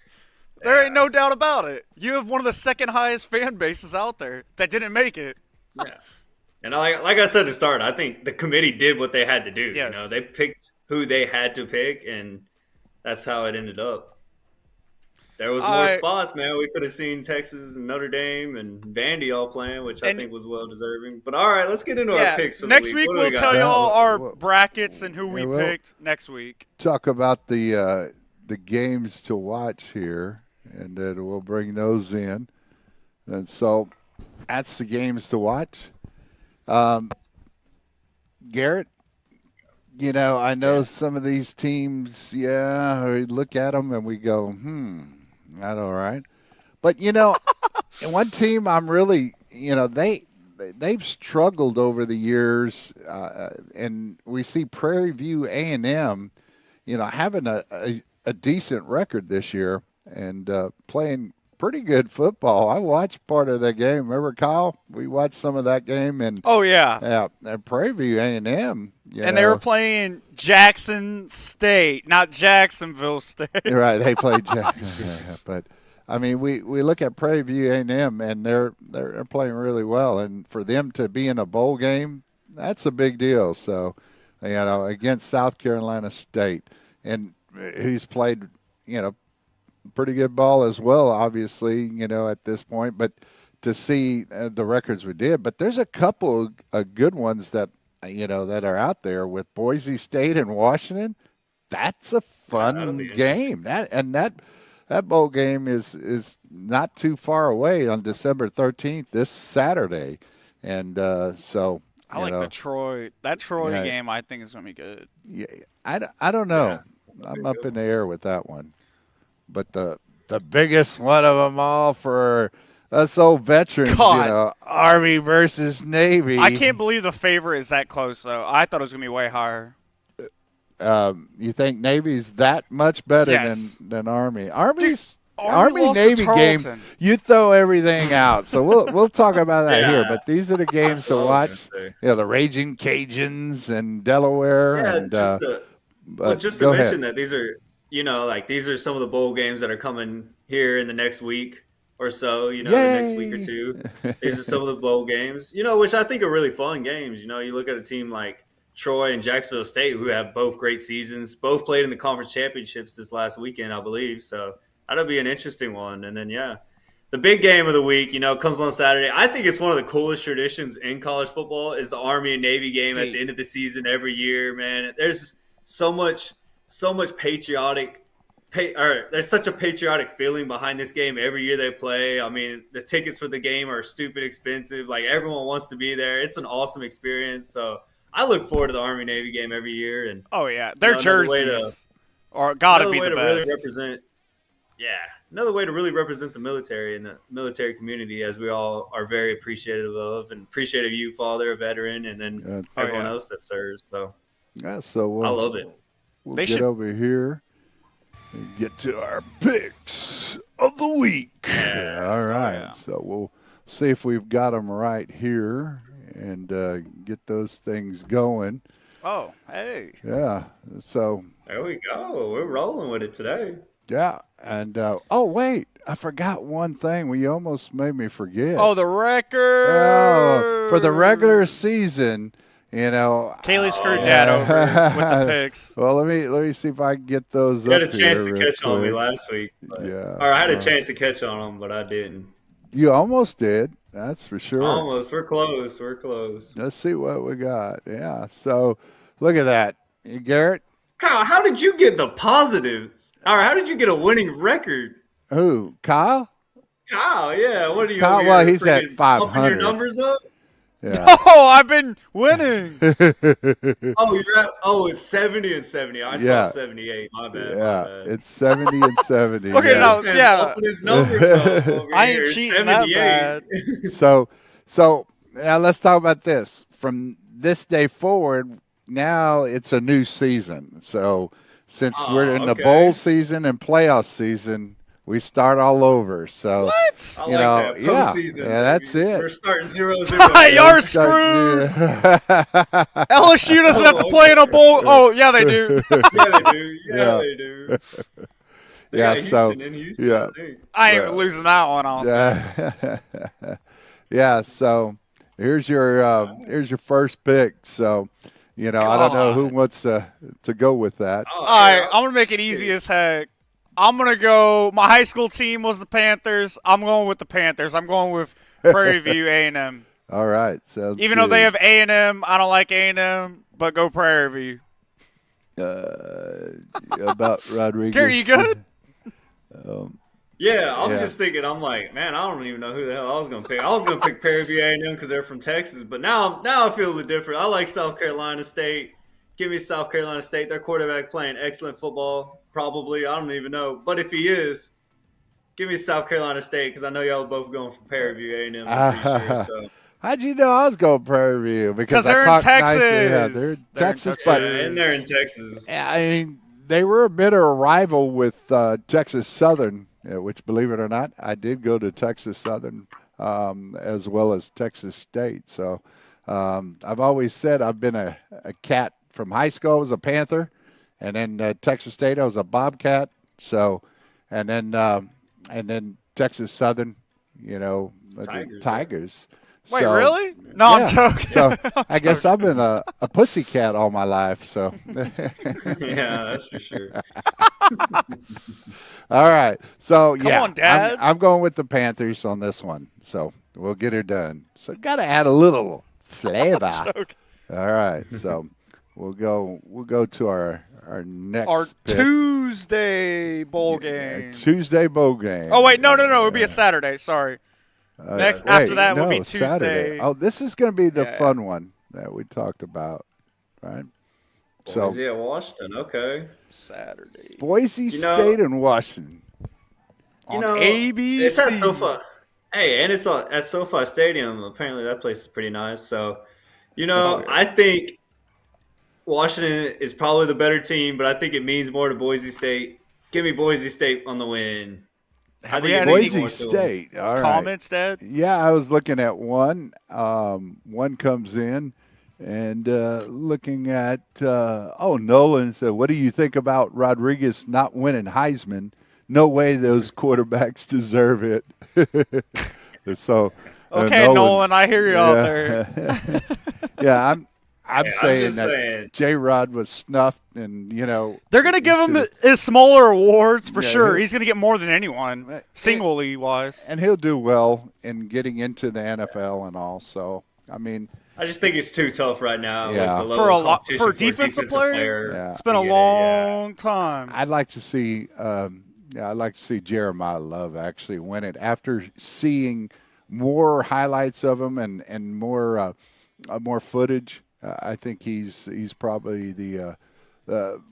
Speaker 3: there ain't no doubt about it. You have one of the second highest fan bases out there that didn't make it.
Speaker 2: Yeah. And like I said to start, I think the committee did what they had to do.
Speaker 3: Yes.
Speaker 2: You know, they picked who they had to pick, and that's how it ended up. There was more spots, man. We could have seen Texas and Notre Dame and Vandy all playing, which I think was well deserving. But all right, let's get into our picks for
Speaker 3: next
Speaker 2: the
Speaker 3: week
Speaker 2: What do
Speaker 3: we'll
Speaker 2: we
Speaker 3: tell
Speaker 2: got?
Speaker 3: y'all our
Speaker 1: Well,
Speaker 3: brackets and who we
Speaker 1: yeah, well-
Speaker 3: picked next week.
Speaker 1: talk about the games to watch here, and then we'll bring those in. And so that's the games to watch. Garrett, you know, I know some of these teams, yeah, we look at them and we go, not all right. But, you know, one team I'm really, you know, they've struggled over the years, and we see Prairie View A&M, you know, having a decent record this year and playing pretty good football. I watched part of that game. Remember, Kyle? We watched some of that game, and
Speaker 3: Oh, yeah.
Speaker 1: and Prairie View A&M,
Speaker 3: And they were playing Jackson State, not Jacksonville State.
Speaker 1: right. They played, but I mean, we look at Prairie View A&M, and they're playing really well, and for them to be in a bowl game, that's a big deal. So, you know, against South Carolina State, and he's played, you know, pretty good ball as well, obviously, you know, at this point. But to see the records we did, but there's a couple of good ones that that are out there with Boise State and Washington. That's a fun game. That bowl game is not too far away on December 13th, this Saturday, and so.
Speaker 3: I like the Troy. That Troy game, I think, is going to be good.
Speaker 1: Yeah, I don't know. I'm up in the air with that one. But the biggest one of them all for us old veterans, Army versus Navy.
Speaker 3: I can't believe the favorite is that close, though. I thought it was going to be way higher.
Speaker 1: You think Navy's that much better than Army? Army-Navy game, you throw everything out. So we'll talk about that here. But these are the games to watch. The Raging Cajuns and Delaware.
Speaker 2: Yeah, just to mention that these are, these are some of the bowl games that are coming here in the next week or so. The next week or two. These are some of the bowl games. Which I think are really fun games. You look at a team like Troy and Jacksonville State, who have both great seasons, both played in the conference championships this last weekend, I believe. So. That'll be an interesting one. And then, the big game of the week, comes on Saturday. I think it's one of the coolest traditions in college football is the Army and Navy game at the end of the season every year, man. There's so much patriotic there's such a patriotic feeling behind this game every year they play. I mean, the tickets for the game are stupid expensive. Like, everyone wants to be there. It's an awesome experience. So I look forward to the Army Navy game every year. And
Speaker 3: their jerseys are gotta be the best.
Speaker 2: Really represent. Yeah, another way to really represent the military and the military community, as we all are very appreciative of, and appreciative of you, Father, a veteran, and then everyone else that serves. So,
Speaker 1: I
Speaker 2: love it.
Speaker 1: We'll get over here and get to our picks of the week. Yeah. All right, so we'll see if we've got them right here and get those things going.
Speaker 3: Oh, hey.
Speaker 1: Yeah, so.
Speaker 2: There we go. We're rolling with it today.
Speaker 1: Yeah, and wait, I forgot one thing. We almost made me forget.
Speaker 3: Oh, the record.
Speaker 1: Oh, for the regular season,
Speaker 3: Kaylee screwed Dad over with the picks.
Speaker 1: Well, let me see if I can get those.
Speaker 2: You had a chance to catch on me last week. Or I had a chance to catch on them, but I didn't.
Speaker 1: You almost did. That's for sure.
Speaker 2: Almost. We're close.
Speaker 1: Let's see what we got. Yeah. So look at that, Garrett.
Speaker 2: Kyle, how did you get the positives? Or how did you get a winning record?
Speaker 1: Who? Kyle,
Speaker 2: yeah. What are you?
Speaker 1: Kyle, well, he's at 500.
Speaker 2: Your numbers up?
Speaker 1: Yeah.
Speaker 3: No, I've been winning.
Speaker 2: You're at. It's 70 and 70. I saw 78. My bad.
Speaker 1: Yeah, it's 70 and 70.
Speaker 3: Okay,
Speaker 2: his numbers up over
Speaker 3: I ain't cheating that bad.
Speaker 1: So now let's talk about this. From this day forward, now it's a new season. So since we're in the bowl season and playoff season, we start all over. So
Speaker 3: what?
Speaker 1: That's it.
Speaker 2: We're starting 0-0.
Speaker 3: You're screwed. LSU doesn't have to play in a bowl. Oh yeah, they do.
Speaker 2: They do. I
Speaker 3: ain't losing that one.
Speaker 1: Yeah. So here's your first pick. So. I don't know who wants to go with that.
Speaker 3: All right, I'm going to make it easy as heck. I'm going to go – my high school team was the Panthers. I'm going with the Panthers. I'm going with Prairie View A&M.
Speaker 1: All right. Sounds
Speaker 3: Even though they have A&M, I don't like A&M, but go Prairie View.
Speaker 1: About Rodriguez.
Speaker 3: Gary, you good?
Speaker 2: Yeah, I'm just thinking. I'm like, man, I don't even know who the hell I was going to pick. I was going to pick Prairie View A&M because they're from Texas, but now I feel a little different. I like South Carolina State. Give me South Carolina State. Their quarterback playing excellent football. Probably, I don't even know, but if he is, give me South Carolina State because I know y'all are both going for Prairie View A&M. I'm pretty sure. So.
Speaker 1: How'd you know I was going Prairie View? Because
Speaker 3: they're in Texas.
Speaker 1: They're in Texas, but
Speaker 2: and they're in Texas.
Speaker 1: I mean, they were a bit of a rival with Texas Southern. Which, believe it or not, I did go to Texas Southern as well as Texas State. So I've always said I've been a cat from high school. I was a Panther, and then Texas State I was a Bobcat. So, and then Texas Southern, Tigers.
Speaker 3: Wait, really? No,
Speaker 1: yeah.
Speaker 3: I'm joking.
Speaker 1: So I guess I've been a pussycat all my life. So
Speaker 2: yeah, that's for sure.
Speaker 1: All right. So
Speaker 3: Come on, Dad.
Speaker 1: I'm going with the Panthers on this one. So we'll get her done. So got to add a little flavor. All right, so we'll go to our next
Speaker 3: Our
Speaker 1: pick.
Speaker 3: Tuesday bowl game.
Speaker 1: Tuesday bowl game.
Speaker 3: Oh wait, no, it would be a Saturday. Sorry. Next after that would be Tuesday.
Speaker 1: Saturday. Oh, this is going to be the
Speaker 3: Yeah.
Speaker 1: fun one that we talked about, right? So
Speaker 2: yeah, Washington. Okay.
Speaker 3: Saturday.
Speaker 1: Boise State and Washington.
Speaker 3: On
Speaker 2: ABC. It's at
Speaker 3: ABC.
Speaker 2: SoFi. Hey, and it's at SoFi Stadium. Apparently, that place is pretty nice. So, I think Washington is probably the better team, but I think it means more to Boise State. Give me Boise State on the win.
Speaker 3: Have we had
Speaker 1: Boise State. All right.
Speaker 3: comments, Dad?
Speaker 1: Yeah, I was looking at one. One comes in, and looking at Nolan said, "What do you think about Rodriguez not winning Heisman? No way those quarterbacks deserve it." So,
Speaker 3: Okay, Nolan, I hear you out there.
Speaker 1: yeah, I'm saying that
Speaker 2: saying.
Speaker 1: J. Rod was snuffed, and
Speaker 3: They're going to give him his smaller awards for
Speaker 1: Yeah,
Speaker 3: sure. He's going to get more than anyone, singly wise.
Speaker 1: and he'll do well in getting into the NFL and all. So, I mean,
Speaker 2: I just think it's too tough right now.
Speaker 1: Yeah.
Speaker 2: With the
Speaker 3: For
Speaker 2: level
Speaker 3: a
Speaker 2: of competition
Speaker 3: for a
Speaker 2: a
Speaker 3: defensive player,
Speaker 1: Yeah.
Speaker 3: it's been a
Speaker 2: to get it, yeah.
Speaker 3: long time.
Speaker 1: I'd like to see, I'd like to see Jeremiah Love actually win it after seeing more highlights of him and more footage. I think he's probably the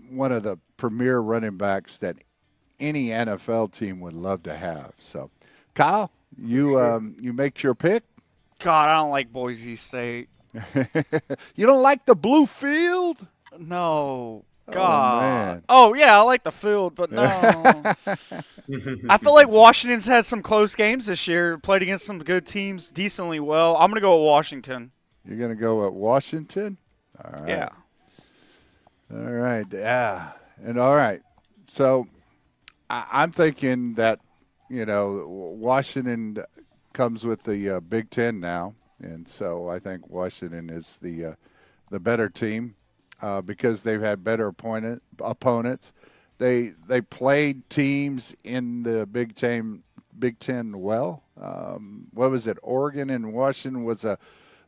Speaker 1: one of the premier running backs that any NFL team would love to have. So, Kyle, you make your pick.
Speaker 3: God, I don't like Boise State.
Speaker 1: You don't like the blue field?
Speaker 3: No. God.
Speaker 1: man.
Speaker 3: Oh, yeah, I like the field, but no. I feel like Washington's had some close games this year, played against some good teams decently well. I'm going to go with Washington.
Speaker 1: You're going to go at Washington? All right.
Speaker 3: Yeah.
Speaker 1: All right. Yeah. And all right. So I'm thinking that, Washington comes with the Big Ten now. And so I think Washington is the better team because they've had better opponents. They played teams in the Big Ten well. What was it? Oregon and Washington was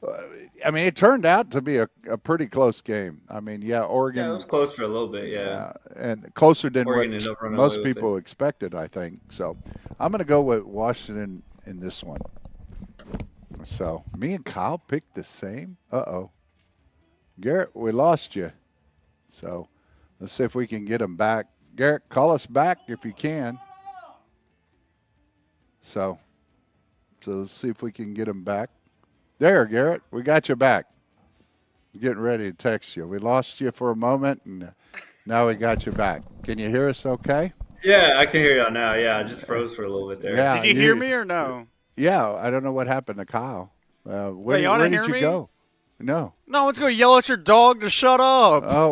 Speaker 1: it turned out to be a pretty close game. I mean, Oregon.
Speaker 2: Yeah, it was close for a little bit, yeah.
Speaker 1: And closer than
Speaker 2: Oregon
Speaker 1: what
Speaker 2: ended up running
Speaker 1: most
Speaker 2: away with
Speaker 1: people expected, I think. So I'm going to go with Washington in this one. So me and Kyle picked the same. Uh-oh. Garrett, we lost you. So let's see if we can get him back. Garrett, call us back if you can. So let's see if we can get him back. There, Garrett, we got you back. Getting ready to text you. We lost you for a moment, and now we got you back. Can you hear us okay?
Speaker 2: Yeah, I can hear you now. Yeah, I just froze for a little bit there.
Speaker 1: Yeah.
Speaker 3: Did you hear me or no?
Speaker 1: Yeah, I don't know what happened to Kyle. Where
Speaker 3: y'all didn't
Speaker 1: did
Speaker 3: hear
Speaker 1: you
Speaker 3: me?
Speaker 1: go? No.
Speaker 3: No one's going to yell at your dog to shut up.
Speaker 1: Oh,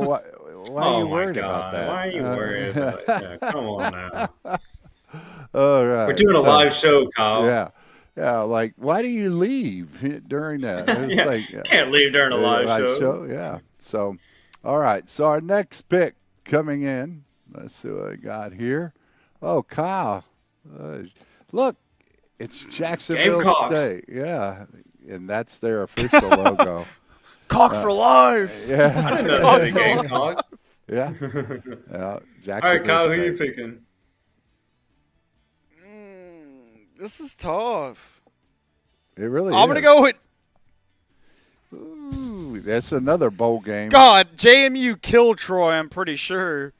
Speaker 1: why are you
Speaker 2: my
Speaker 1: worried
Speaker 2: God.
Speaker 1: about that?
Speaker 2: Why are you worried about that? Come on now.
Speaker 1: All right.
Speaker 2: We're doing a live show, Kyle.
Speaker 1: Yeah. Yeah, like, why do you leave during that? It's
Speaker 2: Yeah,
Speaker 1: like,
Speaker 2: can't leave during a live show.
Speaker 1: Yeah. So, all right. So our next pick coming in. Let's see what I got here. Oh, Kyle. Look, it's Jacksonville
Speaker 2: Gamecocks.
Speaker 1: State. Yeah. And that's their official logo.
Speaker 3: Cock for life.
Speaker 1: Yeah.
Speaker 2: I didn't know they had Gamecocks.
Speaker 1: Yeah. Yeah. Jacksonville
Speaker 2: All right, Kyle, who
Speaker 1: State.
Speaker 2: you picking?
Speaker 3: This is tough.
Speaker 1: It really
Speaker 3: I'm
Speaker 1: is.
Speaker 3: going to go with
Speaker 1: Ooh, that's another bowl game.
Speaker 3: God, JMU killed Troy, I'm pretty sure.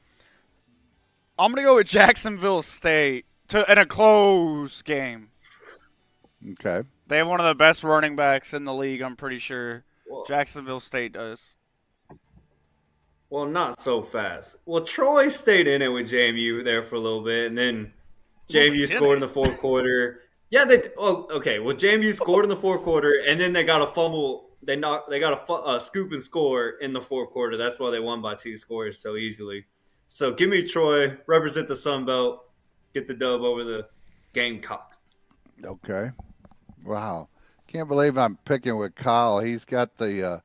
Speaker 3: I'm going to go with Jacksonville State in a close game.
Speaker 1: Okay.
Speaker 3: They have one of the best running backs in the league, I'm pretty sure.
Speaker 2: Well-
Speaker 3: Jacksonville State does.
Speaker 2: Well, not so fast. Well, Troy stayed in it with JMU there for a little bit, and then JMU
Speaker 3: did
Speaker 2: scored in
Speaker 3: they?
Speaker 2: the fourth quarter. Yeah, okay. Well, JMU scored in the fourth quarter, and then they got a fumble. They got a scoop and score in the fourth quarter. That's why they won by 2 scores so easily. So give me Troy, represent the Sun Belt, get the dub over the Gamecocks.
Speaker 1: Okay. Wow. Can't believe I'm picking with Kyle. He's got the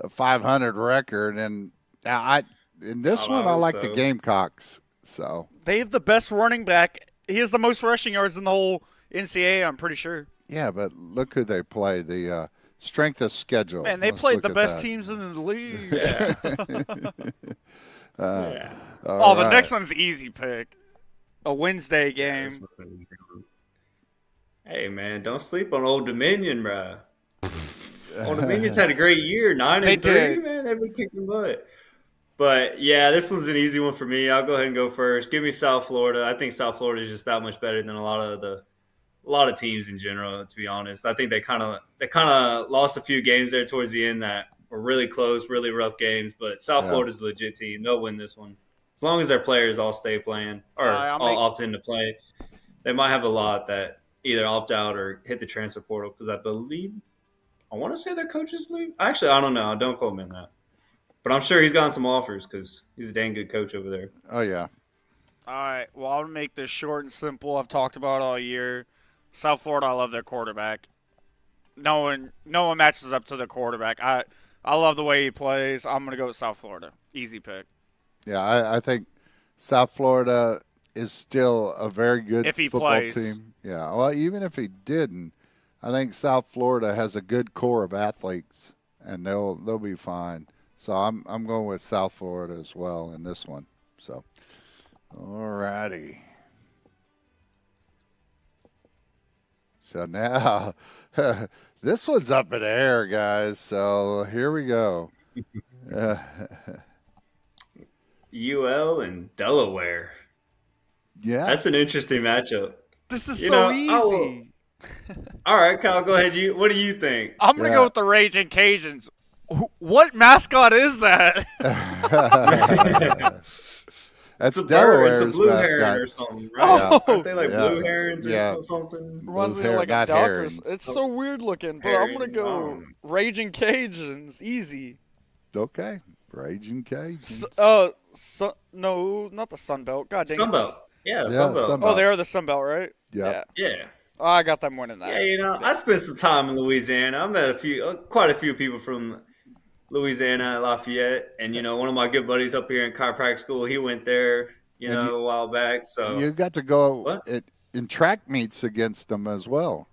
Speaker 1: 500 record, and in this one I like the
Speaker 2: so.
Speaker 1: Gamecocks. So
Speaker 3: They have the best running back. He has the most rushing yards in the whole NCAA, I'm pretty sure.
Speaker 1: yeah, but look who they play. The strength of schedule.
Speaker 3: Man, they
Speaker 1: Let's
Speaker 3: played
Speaker 1: look
Speaker 3: the
Speaker 1: at
Speaker 3: best
Speaker 1: that.
Speaker 3: teams in the league.
Speaker 2: Yeah.
Speaker 1: All
Speaker 3: The
Speaker 1: right.
Speaker 3: next one's easy pick. A Wednesday game.
Speaker 2: Hey man, don't sleep on Old Dominion, bro. Old Dominion's had a great year, 9-3.
Speaker 3: They did.
Speaker 2: Man, they've been kicking butt. But yeah, this one's an easy one for me. I'll go ahead and go first. Give me South Florida. I think South Florida is just that much better than a lot of teams in general. To be honest, I think they kind of lost a few games there towards the end that were really close, really rough games. But South Florida's a legit team. They'll win this one as long as their players all stay playing or all opt in to play. They might have a lot that either opt out or hit the transfer portal because I want to say their coaches leave. Actually, I don't know. Don't quote me on that. But I'm sure he's gotten some offers because he's a dang good coach over there.
Speaker 1: Oh yeah.
Speaker 3: All right. Well, I'll make this short and simple. I've talked about it all year. South Florida, I love their quarterback. No one matches up to their quarterback. I love the way he plays. I'm gonna go with South Florida. Easy pick.
Speaker 1: Yeah, I think South Florida is still a very good
Speaker 3: If he
Speaker 1: football
Speaker 3: plays.
Speaker 1: team. Yeah, well, even if he didn't, I think South Florida has a good core of athletes, and they'll be fine. So I'm going with South Florida as well in this one. So, all righty. So now, this one's up in the air, guys. So here we go.
Speaker 2: UL and Delaware.
Speaker 1: Yeah.
Speaker 2: That's an interesting matchup.
Speaker 3: This is
Speaker 2: You
Speaker 3: so
Speaker 2: know,
Speaker 3: easy.
Speaker 2: All right, Kyle, go ahead. What do you think?
Speaker 3: I'm gonna
Speaker 1: Yeah.
Speaker 3: go with the Raging Cajuns. What mascot is that?
Speaker 1: That's
Speaker 2: It's a bird. It's
Speaker 1: Delaware's
Speaker 2: a blue
Speaker 1: mascot.
Speaker 2: heron or something, right?
Speaker 3: Oh.
Speaker 2: Aren't they like
Speaker 1: Yeah.
Speaker 2: blue herons or
Speaker 1: Yeah.
Speaker 2: something?
Speaker 3: Reminds me
Speaker 1: Blue
Speaker 3: of like
Speaker 1: hair-
Speaker 3: a
Speaker 1: not
Speaker 3: duck.
Speaker 1: herring.
Speaker 3: It's so weird looking, but I'm gonna
Speaker 2: Herring,
Speaker 3: go Raging Cajuns. Easy.
Speaker 1: Okay. Raging Cajuns.
Speaker 3: No, not the Sun Belt. God dang it.
Speaker 2: Sunbelt. Yeah,
Speaker 1: Yeah,
Speaker 2: Sunbelt.
Speaker 1: Sunbelt.
Speaker 3: Oh, they are the Sun Belt, right?
Speaker 1: Yep.
Speaker 2: Yeah.
Speaker 3: Oh, I got them winning that.
Speaker 2: Yeah, you know, I spent some time in Louisiana. I met quite a few people from Louisiana, Lafayette, and you know, one of my good buddies up here in chiropractic school, he went there, a while back. So
Speaker 1: You got to go
Speaker 2: What?
Speaker 1: in track meets against them as well,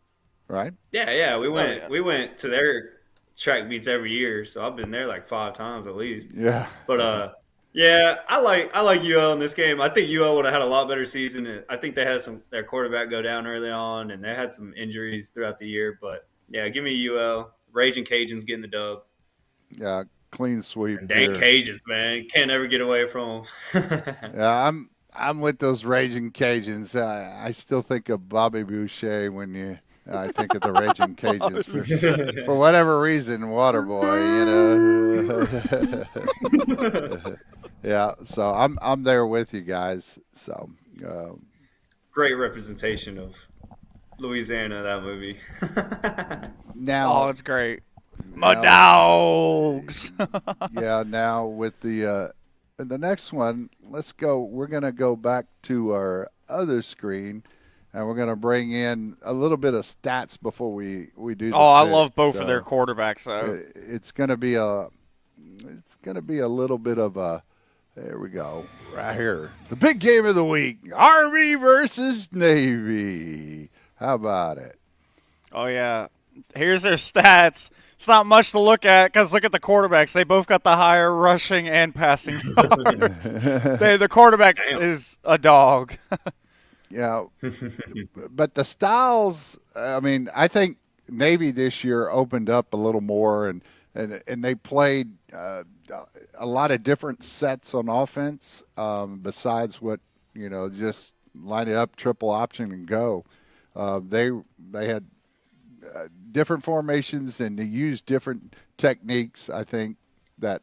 Speaker 1: right?
Speaker 2: yeah, we went
Speaker 3: yeah.
Speaker 2: we went to their track meets every year. So I've been there like 5 times at least.
Speaker 1: Yeah.
Speaker 2: But yeah, I like UL in this game. I think UL would have had a lot better season. I think they had their quarterback go down early on, and they had some injuries throughout the year. But yeah, give me UL. Raging Cajuns getting the dub.
Speaker 1: Yeah. Clean sweep.
Speaker 2: And dang
Speaker 1: here.
Speaker 2: Cajuns, man, can't ever get away from them.
Speaker 1: Yeah, I'm with those Raging Cajuns. I still think of Bobby Boucher when I think of the Raging Cajuns for whatever reason. Waterboy, Yeah, so I'm there with you guys. So
Speaker 2: Great representation of Louisiana, that movie.
Speaker 1: now,
Speaker 3: Oh, it's great. My dogs.
Speaker 1: yeah, now with the next one, let's go. We're gonna go back to our other screen, and we're gonna bring in a little bit of stats before we do. The
Speaker 3: I
Speaker 1: pick.
Speaker 3: love both
Speaker 1: So
Speaker 3: of their quarterbacks, though.
Speaker 1: It's gonna be a little bit of a. There we go, right here. The big game of the week: Army versus Navy. How about it?
Speaker 3: Oh, yeah. Here's their stats. It's not much to look at because look at the quarterbacks. They both got the higher rushing and passing yards. The quarterback is a dog.
Speaker 1: Yeah, but the styles. I mean, I think Navy this year opened up a little more, and they played a lot of different sets on offense. Besides what just line it up, triple option, and go. They had different formations and they use different techniques. I think that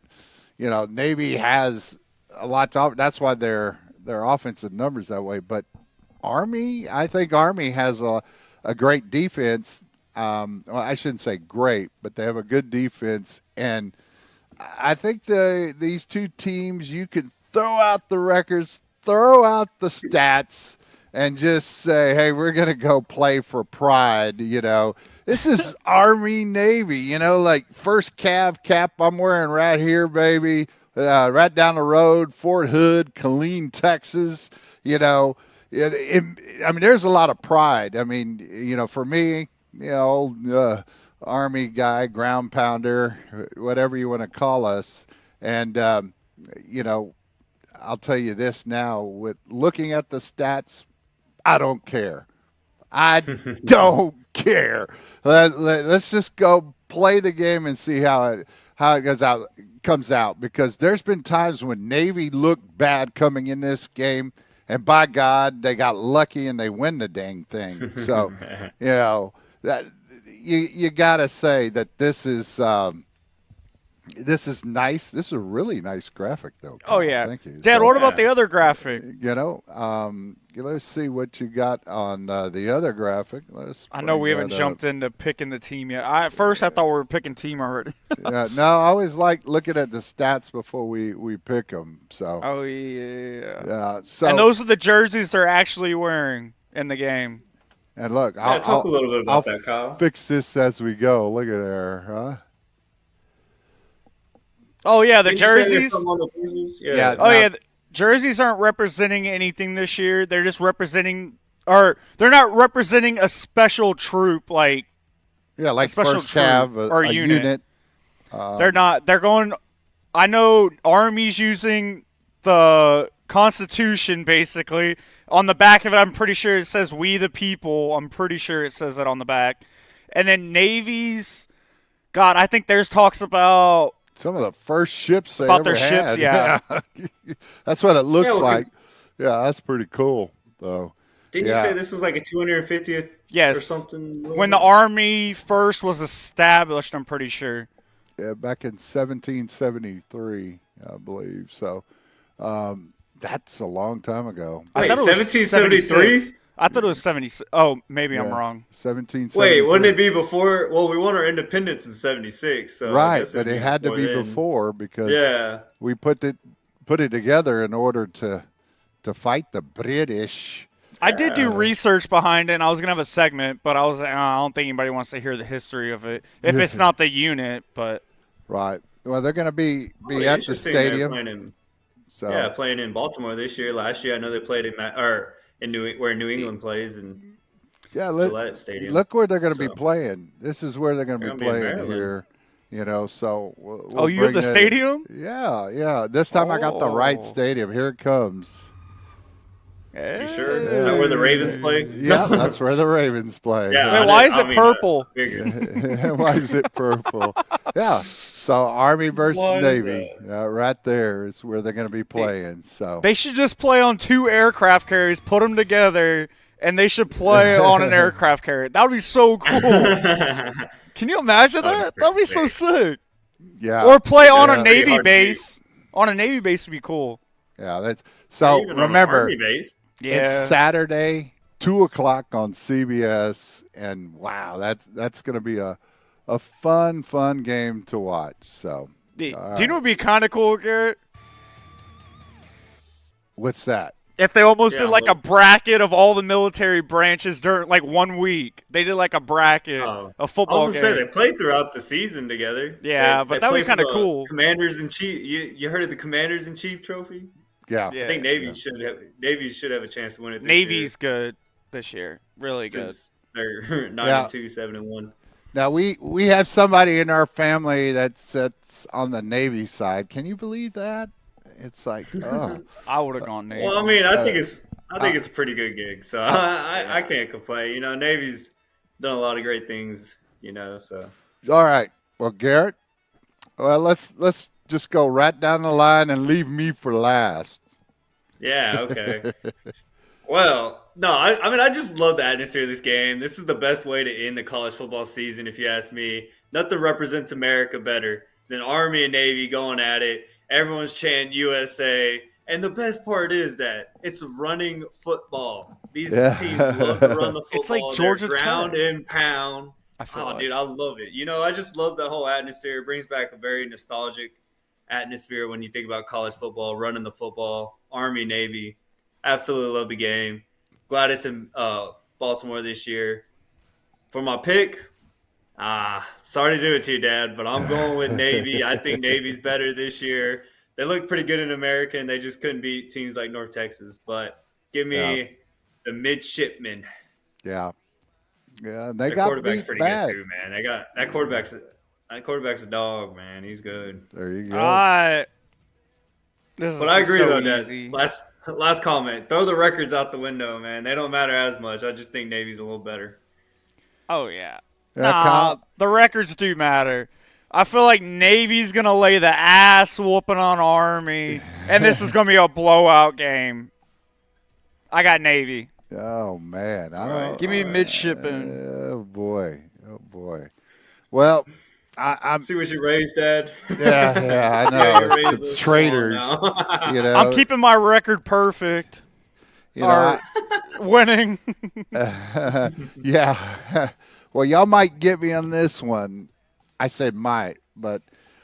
Speaker 1: Navy has a lot to offer. That's why their offensive numbers that way. But I think Army has a great defense. Well, I shouldn't say great, but they have a good defense, and I think these two teams, you could throw out the records, throw out the stats, and just say, hey, we're going to go play for pride, This is Army Navy, like first cap I'm wearing right here, baby, right down the road, Fort Hood, Killeen, Texas, I mean, there's a lot of pride. I mean, for me, old Army guy, ground pounder, whatever you want to call us. And, you know, I'll tell you this now with looking at the stats, I don't care. I don't care. Let's just go play the game and see how it comes out because there's been times when Navy looked bad coming in this game, and by God, they got lucky and they win the dang thing. So, you know that you got to say that this is nice. This is a really nice graphic, though.
Speaker 3: Oh, yeah.
Speaker 1: Thank you.
Speaker 3: Dad,
Speaker 1: So,
Speaker 3: what about the other graphic?
Speaker 1: you know, let's see what you got on the other graphic.
Speaker 3: I know we haven't jumped into picking the team yet. At first, I thought we were picking team already.
Speaker 1: Yeah, no, I always like looking at the stats before we pick them. So,
Speaker 3: Oh, yeah.
Speaker 1: yeah. So,
Speaker 3: And those are the jerseys they're actually wearing in the game.
Speaker 1: and look,
Speaker 2: Yeah, talk a little bit about
Speaker 1: I'll
Speaker 2: that, Kyle.
Speaker 1: fix this as we go. Look at there, huh?
Speaker 3: Oh, yeah, the
Speaker 2: Didn't you say there's
Speaker 3: jerseys.
Speaker 2: something on the jerseys?
Speaker 1: Yeah.
Speaker 3: Oh,
Speaker 1: Now-
Speaker 3: yeah, the jerseys aren't representing anything this year. They're just representing, or they're not representing a special troop like
Speaker 1: Yeah, like
Speaker 3: special
Speaker 1: first cav,
Speaker 3: troop
Speaker 1: a
Speaker 3: or
Speaker 1: unit.
Speaker 3: unit. They're not. They're going. I know Army's using the Constitution basically. On the back of it, I'm pretty sure it says "We the People." I'm pretty sure it says that on the back. And then Navy's, God, I think theirs talks about.
Speaker 1: Some of the first ships they
Speaker 3: About
Speaker 1: ever
Speaker 3: their ships,
Speaker 1: had.
Speaker 3: yeah.
Speaker 1: That's what it looks
Speaker 2: Yeah, well, 'cause-
Speaker 1: like. Yeah, that's pretty cool, though.
Speaker 2: Didn't
Speaker 1: Yeah.
Speaker 2: you say this was like a 250th
Speaker 3: Yes.
Speaker 2: or something?
Speaker 3: When the Army first was established, I'm pretty sure.
Speaker 1: Yeah, back in 1773, I believe. So that's a long time ago.
Speaker 2: Wait,
Speaker 3: I thought it was
Speaker 2: 1773?
Speaker 3: 76. I thought it was 76. Oh, maybe I'm
Speaker 1: Yeah,
Speaker 3: wrong.
Speaker 1: 1773.
Speaker 2: Wait, wouldn't it be before? Well, we won our independence in '76, so I
Speaker 1: Right,
Speaker 2: guess
Speaker 1: but
Speaker 2: it'd
Speaker 1: it had to be
Speaker 2: then.
Speaker 1: before because
Speaker 2: Yeah,
Speaker 1: we put it together in order to fight the British.
Speaker 3: I did do research behind it, and I was going to have a segment, but I was like, I don't think anybody wants to hear the history of it. If it's not the unit, but
Speaker 1: Right. Well, they're going to be
Speaker 2: Really
Speaker 1: at the
Speaker 2: interesting they're
Speaker 1: stadium.
Speaker 2: Playing in,
Speaker 1: So
Speaker 2: yeah, playing in Baltimore this year. Last year, I know they played in where New England plays in
Speaker 1: yeah,
Speaker 2: Gillette Stadium.
Speaker 1: look where they're going to be
Speaker 2: So-
Speaker 1: playing. This is where they're going to
Speaker 2: They're
Speaker 1: be
Speaker 2: gonna be in
Speaker 1: playing
Speaker 2: Maryland.
Speaker 1: here. You know, so we'll
Speaker 3: oh, you have the
Speaker 1: bring that-
Speaker 3: stadium?
Speaker 1: Yeah, yeah. This time I got the right
Speaker 3: Oh.
Speaker 1: stadium. Here it comes.
Speaker 2: You sure? Is that where the Ravens play?
Speaker 1: Yeah, that's where the Ravens play.
Speaker 2: Yeah.
Speaker 3: Wait,
Speaker 2: I
Speaker 3: why
Speaker 2: did-
Speaker 3: is
Speaker 2: I
Speaker 3: it
Speaker 2: mean,
Speaker 3: purple?
Speaker 2: figured.
Speaker 1: Why is it purple? Yeah. So Army versus
Speaker 2: Why is
Speaker 1: Navy, right there is where they're going to be playing. So
Speaker 3: They should just play on 2 aircraft carriers, put them together, and they should play on an aircraft carrier. That would be so cool. Can you imagine that? That would be so sick.
Speaker 1: yeah,
Speaker 3: Or play on
Speaker 1: Yeah.
Speaker 3: a
Speaker 2: Pretty
Speaker 3: Navy
Speaker 2: hard to
Speaker 3: base. On a Navy base would be cool.
Speaker 1: yeah. That's so.
Speaker 2: Even on an
Speaker 1: Remember,
Speaker 2: Army base.
Speaker 3: Yeah.
Speaker 1: it's Saturday, 2:00 on CBS, and wow, that's going to be a fun game to watch. So,
Speaker 3: Do you know what would be kind of cool, Garrett?
Speaker 1: what's that?
Speaker 3: If they almost
Speaker 2: Yeah,
Speaker 3: did like a
Speaker 2: look.
Speaker 3: bracket of all the military branches during like 1 week. They did like a bracket,
Speaker 2: Oh.
Speaker 3: a
Speaker 2: I
Speaker 3: football
Speaker 2: was
Speaker 3: game.
Speaker 2: gonna say they played throughout the season together.
Speaker 3: Yeah, but that would be
Speaker 2: played for
Speaker 3: kinda
Speaker 2: the
Speaker 3: cool.
Speaker 2: Commanders in Chief. You heard of the Commanders in Chief trophy?
Speaker 1: Yeah,
Speaker 3: Yeah.
Speaker 2: I think Navy should have a chance to win it. This
Speaker 3: Navy's good this year. Really
Speaker 2: year,
Speaker 3: good.
Speaker 2: since they're 9-2, 7-1.
Speaker 1: Now we have somebody in our family that's on the Navy side. Can you believe that? It's like, oh,
Speaker 3: I would have gone Navy.
Speaker 2: Well, I mean, I think it's a pretty good gig, so I can't complain. You know, Navy's done a lot of great things. You know, so
Speaker 1: all right. Well, Garrett, well let's just go right down the line and leave me for last.
Speaker 2: yeah, okay. Well, no, I mean, I just love the atmosphere of this game. This is the best way to end the college football season, if you ask me. Nothing represents America better than Army and Navy going at it. Everyone's chanting USA. And the best part is that it's running football. These
Speaker 1: Yeah.
Speaker 2: teams love to run the football.
Speaker 3: It's like
Speaker 2: They're
Speaker 3: Georgia
Speaker 2: ground
Speaker 3: Tech.
Speaker 2: and pound.
Speaker 3: I feel
Speaker 2: Oh,
Speaker 3: like.
Speaker 2: dude, I love it. You know, I just love the whole atmosphere. It brings back a very nostalgic atmosphere when you think about college football, running the football, Army, Navy. Absolutely love the game. Glad it's in Baltimore this year. For my pick, sorry to do it to you, Dad, but I'm going with Navy. I think Navy's better this year. They look pretty good in America, and they just couldn't beat teams like North Texas. But give me the midshipmen.
Speaker 1: Yeah. Yeah, they
Speaker 2: That
Speaker 1: got
Speaker 2: quarterback's
Speaker 1: beat
Speaker 2: pretty
Speaker 1: bad.
Speaker 2: good too, man. That quarterback's a dog, man. He's good.
Speaker 1: There you go.
Speaker 3: This
Speaker 2: But I
Speaker 3: is
Speaker 2: agree
Speaker 3: so
Speaker 2: though, Dad.
Speaker 3: easy.
Speaker 2: Last comment. Throw the records out the window, man. They don't matter as much. I just think Navy's a little better.
Speaker 3: Oh yeah.
Speaker 1: Yeah,
Speaker 3: Nah,
Speaker 1: Kyle?
Speaker 3: the records do matter. I feel like Navy's gonna lay the ass whooping on Army, and this is gonna be a blowout game. I got Navy.
Speaker 1: Oh man, I
Speaker 2: Right.
Speaker 1: don't.
Speaker 3: Give me midshipman.
Speaker 1: Oh boy, oh boy. Well, I'm.
Speaker 2: See what you raised, Dad.
Speaker 1: Yeah, I
Speaker 2: Yeah, you
Speaker 1: know.
Speaker 2: raised
Speaker 1: It's the
Speaker 2: us
Speaker 1: traitors,
Speaker 2: now.
Speaker 1: you know.
Speaker 3: I'm keeping my record perfect.
Speaker 1: you know,
Speaker 3: Winning.
Speaker 1: yeah. Well, y'all might get me on this one. I said might, but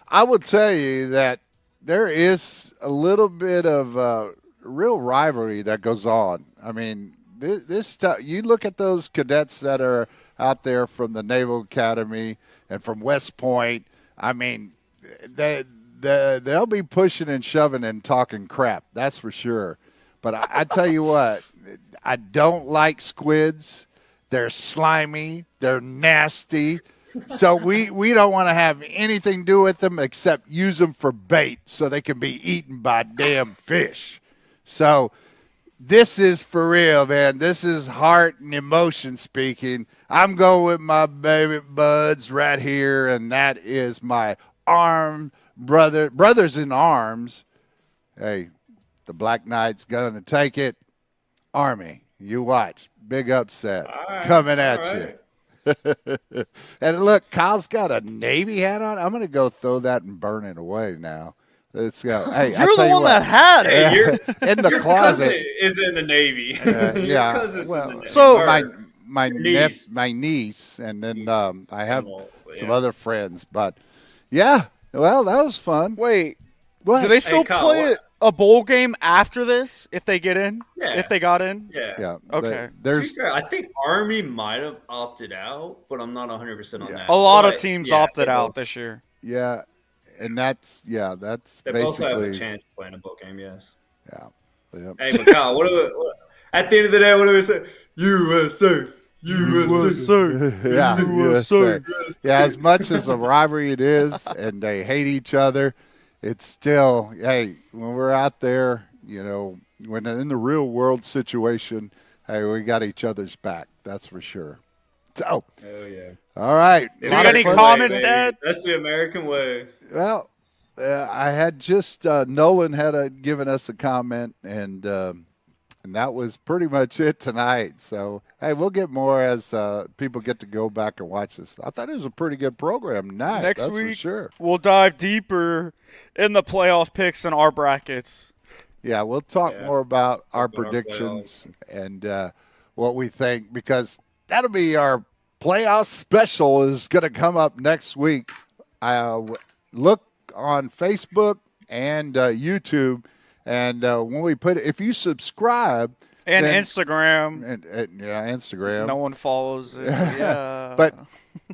Speaker 1: I will tell you that there is a little bit of real rivalry that goes on. I mean, this stuff. You look at those cadets that are out there from the Naval Academy and from West Point. I mean, they'll be pushing and shoving and talking crap. That's for sure. But I tell you what, I don't like squids. They're slimy. They're nasty. So we don't want to have anything to do with them except use them for bait so they can be eaten by damn fish. So this is for real, man. This is heart and emotion speaking. I'm going with my baby buds right here, and that is my brothers in arms. Hey, the Black Knight's going to take it. Army, you watch. Big upset coming at you. And look, Kyle's got a Navy hat on. I'm going to go throw that and burn it away now. Let's go. Hey,
Speaker 3: You're the one that had it.
Speaker 2: Hey,
Speaker 1: in the
Speaker 2: your
Speaker 1: closet.
Speaker 2: cousin is in the Navy.
Speaker 1: Yeah.
Speaker 2: Your cousin's
Speaker 1: Well,
Speaker 2: in the Navy.
Speaker 3: so-
Speaker 2: Or
Speaker 1: my
Speaker 2: niece.
Speaker 1: niece, and then I have some
Speaker 2: Yeah.
Speaker 1: other friends. But yeah, well, that was fun.
Speaker 3: Wait,
Speaker 1: What?
Speaker 3: do they still
Speaker 2: Kyle,
Speaker 3: play a bowl game after this if they get in?
Speaker 2: Yeah.
Speaker 3: If they got in?
Speaker 2: Yeah.
Speaker 1: Yeah.
Speaker 3: Okay.
Speaker 2: To be
Speaker 1: There's
Speaker 2: fair, I think Army might have opted out, but I'm not 100% on that.
Speaker 3: A lot of
Speaker 2: But,
Speaker 3: teams
Speaker 2: yeah,
Speaker 3: opted
Speaker 2: they
Speaker 3: out
Speaker 2: both-
Speaker 3: this year.
Speaker 1: yeah, and that's
Speaker 2: They both have a
Speaker 1: basically
Speaker 2: chance to play in a bowl game, yes.
Speaker 1: yeah. Yep.
Speaker 2: Hey, but Kyle, at the end of the day, what do we say? USA, USA.
Speaker 1: Yeah,
Speaker 2: USA.
Speaker 1: USA. Yeah, as much as a rivalry it is, and they hate each other, it's still, hey, when we're out there, you know, when in the real world situation, hey, we got each other's back. That's for sure. So,
Speaker 2: Oh, yeah.
Speaker 1: all right.
Speaker 3: you got any
Speaker 2: American
Speaker 3: comments,
Speaker 2: way, baby.
Speaker 3: Dad?
Speaker 2: That's the American way.
Speaker 1: Well, I had just Nolan had given us a comment, and that was pretty much it tonight. So, hey, we'll get more as people get to go back and watch this. I thought it was a pretty good program tonight.
Speaker 3: Next
Speaker 1: that's
Speaker 3: week,
Speaker 1: for sure.
Speaker 3: we'll dive deeper in the playoff picks and our brackets.
Speaker 1: Yeah, we'll talk more about our
Speaker 2: about our
Speaker 1: predictions and what we think, because that'll be our playoff special is going to come up next week. Look on Facebook and YouTube, and when we put it, if you subscribe
Speaker 3: And
Speaker 1: then-
Speaker 3: Instagram.
Speaker 1: and yeah, Instagram.
Speaker 3: No one follows it. Yeah.
Speaker 1: But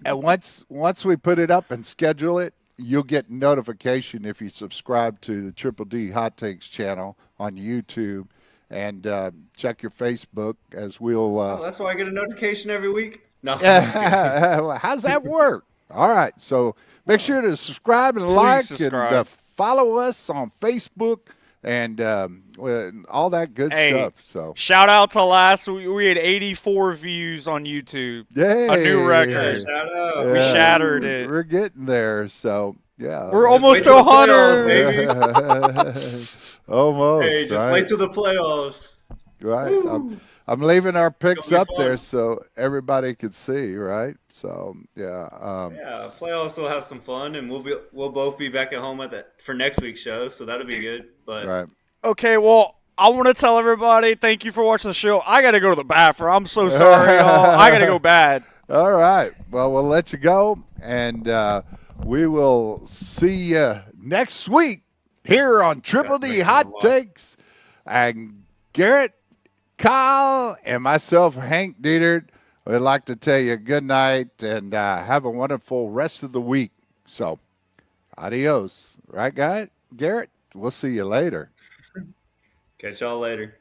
Speaker 1: once we put it up and schedule it, you'll get notification if you subscribe to the Triple D Hot Takes channel on YouTube, and check your Facebook as we'll.
Speaker 2: Oh, that's why I get a notification every week. No,
Speaker 1: How's that work? All right, so make sure to subscribe and like
Speaker 3: subscribe.
Speaker 1: and follow us on Facebook and all that good
Speaker 3: Hey.
Speaker 1: stuff. So
Speaker 3: Shout out to last week. We had 84 views on YouTube.
Speaker 1: yay,
Speaker 3: A new record.
Speaker 2: Yeah, shout out.
Speaker 3: We shattered it.
Speaker 1: We're getting there. So yeah,
Speaker 3: We're
Speaker 2: Just
Speaker 3: almost
Speaker 2: wait
Speaker 3: to
Speaker 2: till the playoffs,
Speaker 3: 100.
Speaker 2: baby.
Speaker 1: almost.
Speaker 2: Hey, just
Speaker 1: right?
Speaker 2: wait till the playoffs.
Speaker 1: Right. I'm leaving our picks
Speaker 2: It'll
Speaker 1: up
Speaker 2: be fun.
Speaker 1: there so everybody can see, right? So, yeah.
Speaker 2: Yeah, playoffs will have some fun, and we'll both be back at home for next week's show, so that'll be good. But
Speaker 1: Right.
Speaker 3: Okay, well, I want to tell everybody thank you for watching the show. I got to go to the bathroom. I'm so sorry, y'all. I got to go bad.
Speaker 1: All right. Well, we'll let you go, and we will see you next week here on Triple D Hot Takes. And Garrett, Kyle, and myself, Hank Dietert, would like to tell you good night and have a wonderful rest of the week. So, adios. Right, guy? Garrett, we'll see you later.
Speaker 2: catch y'all later.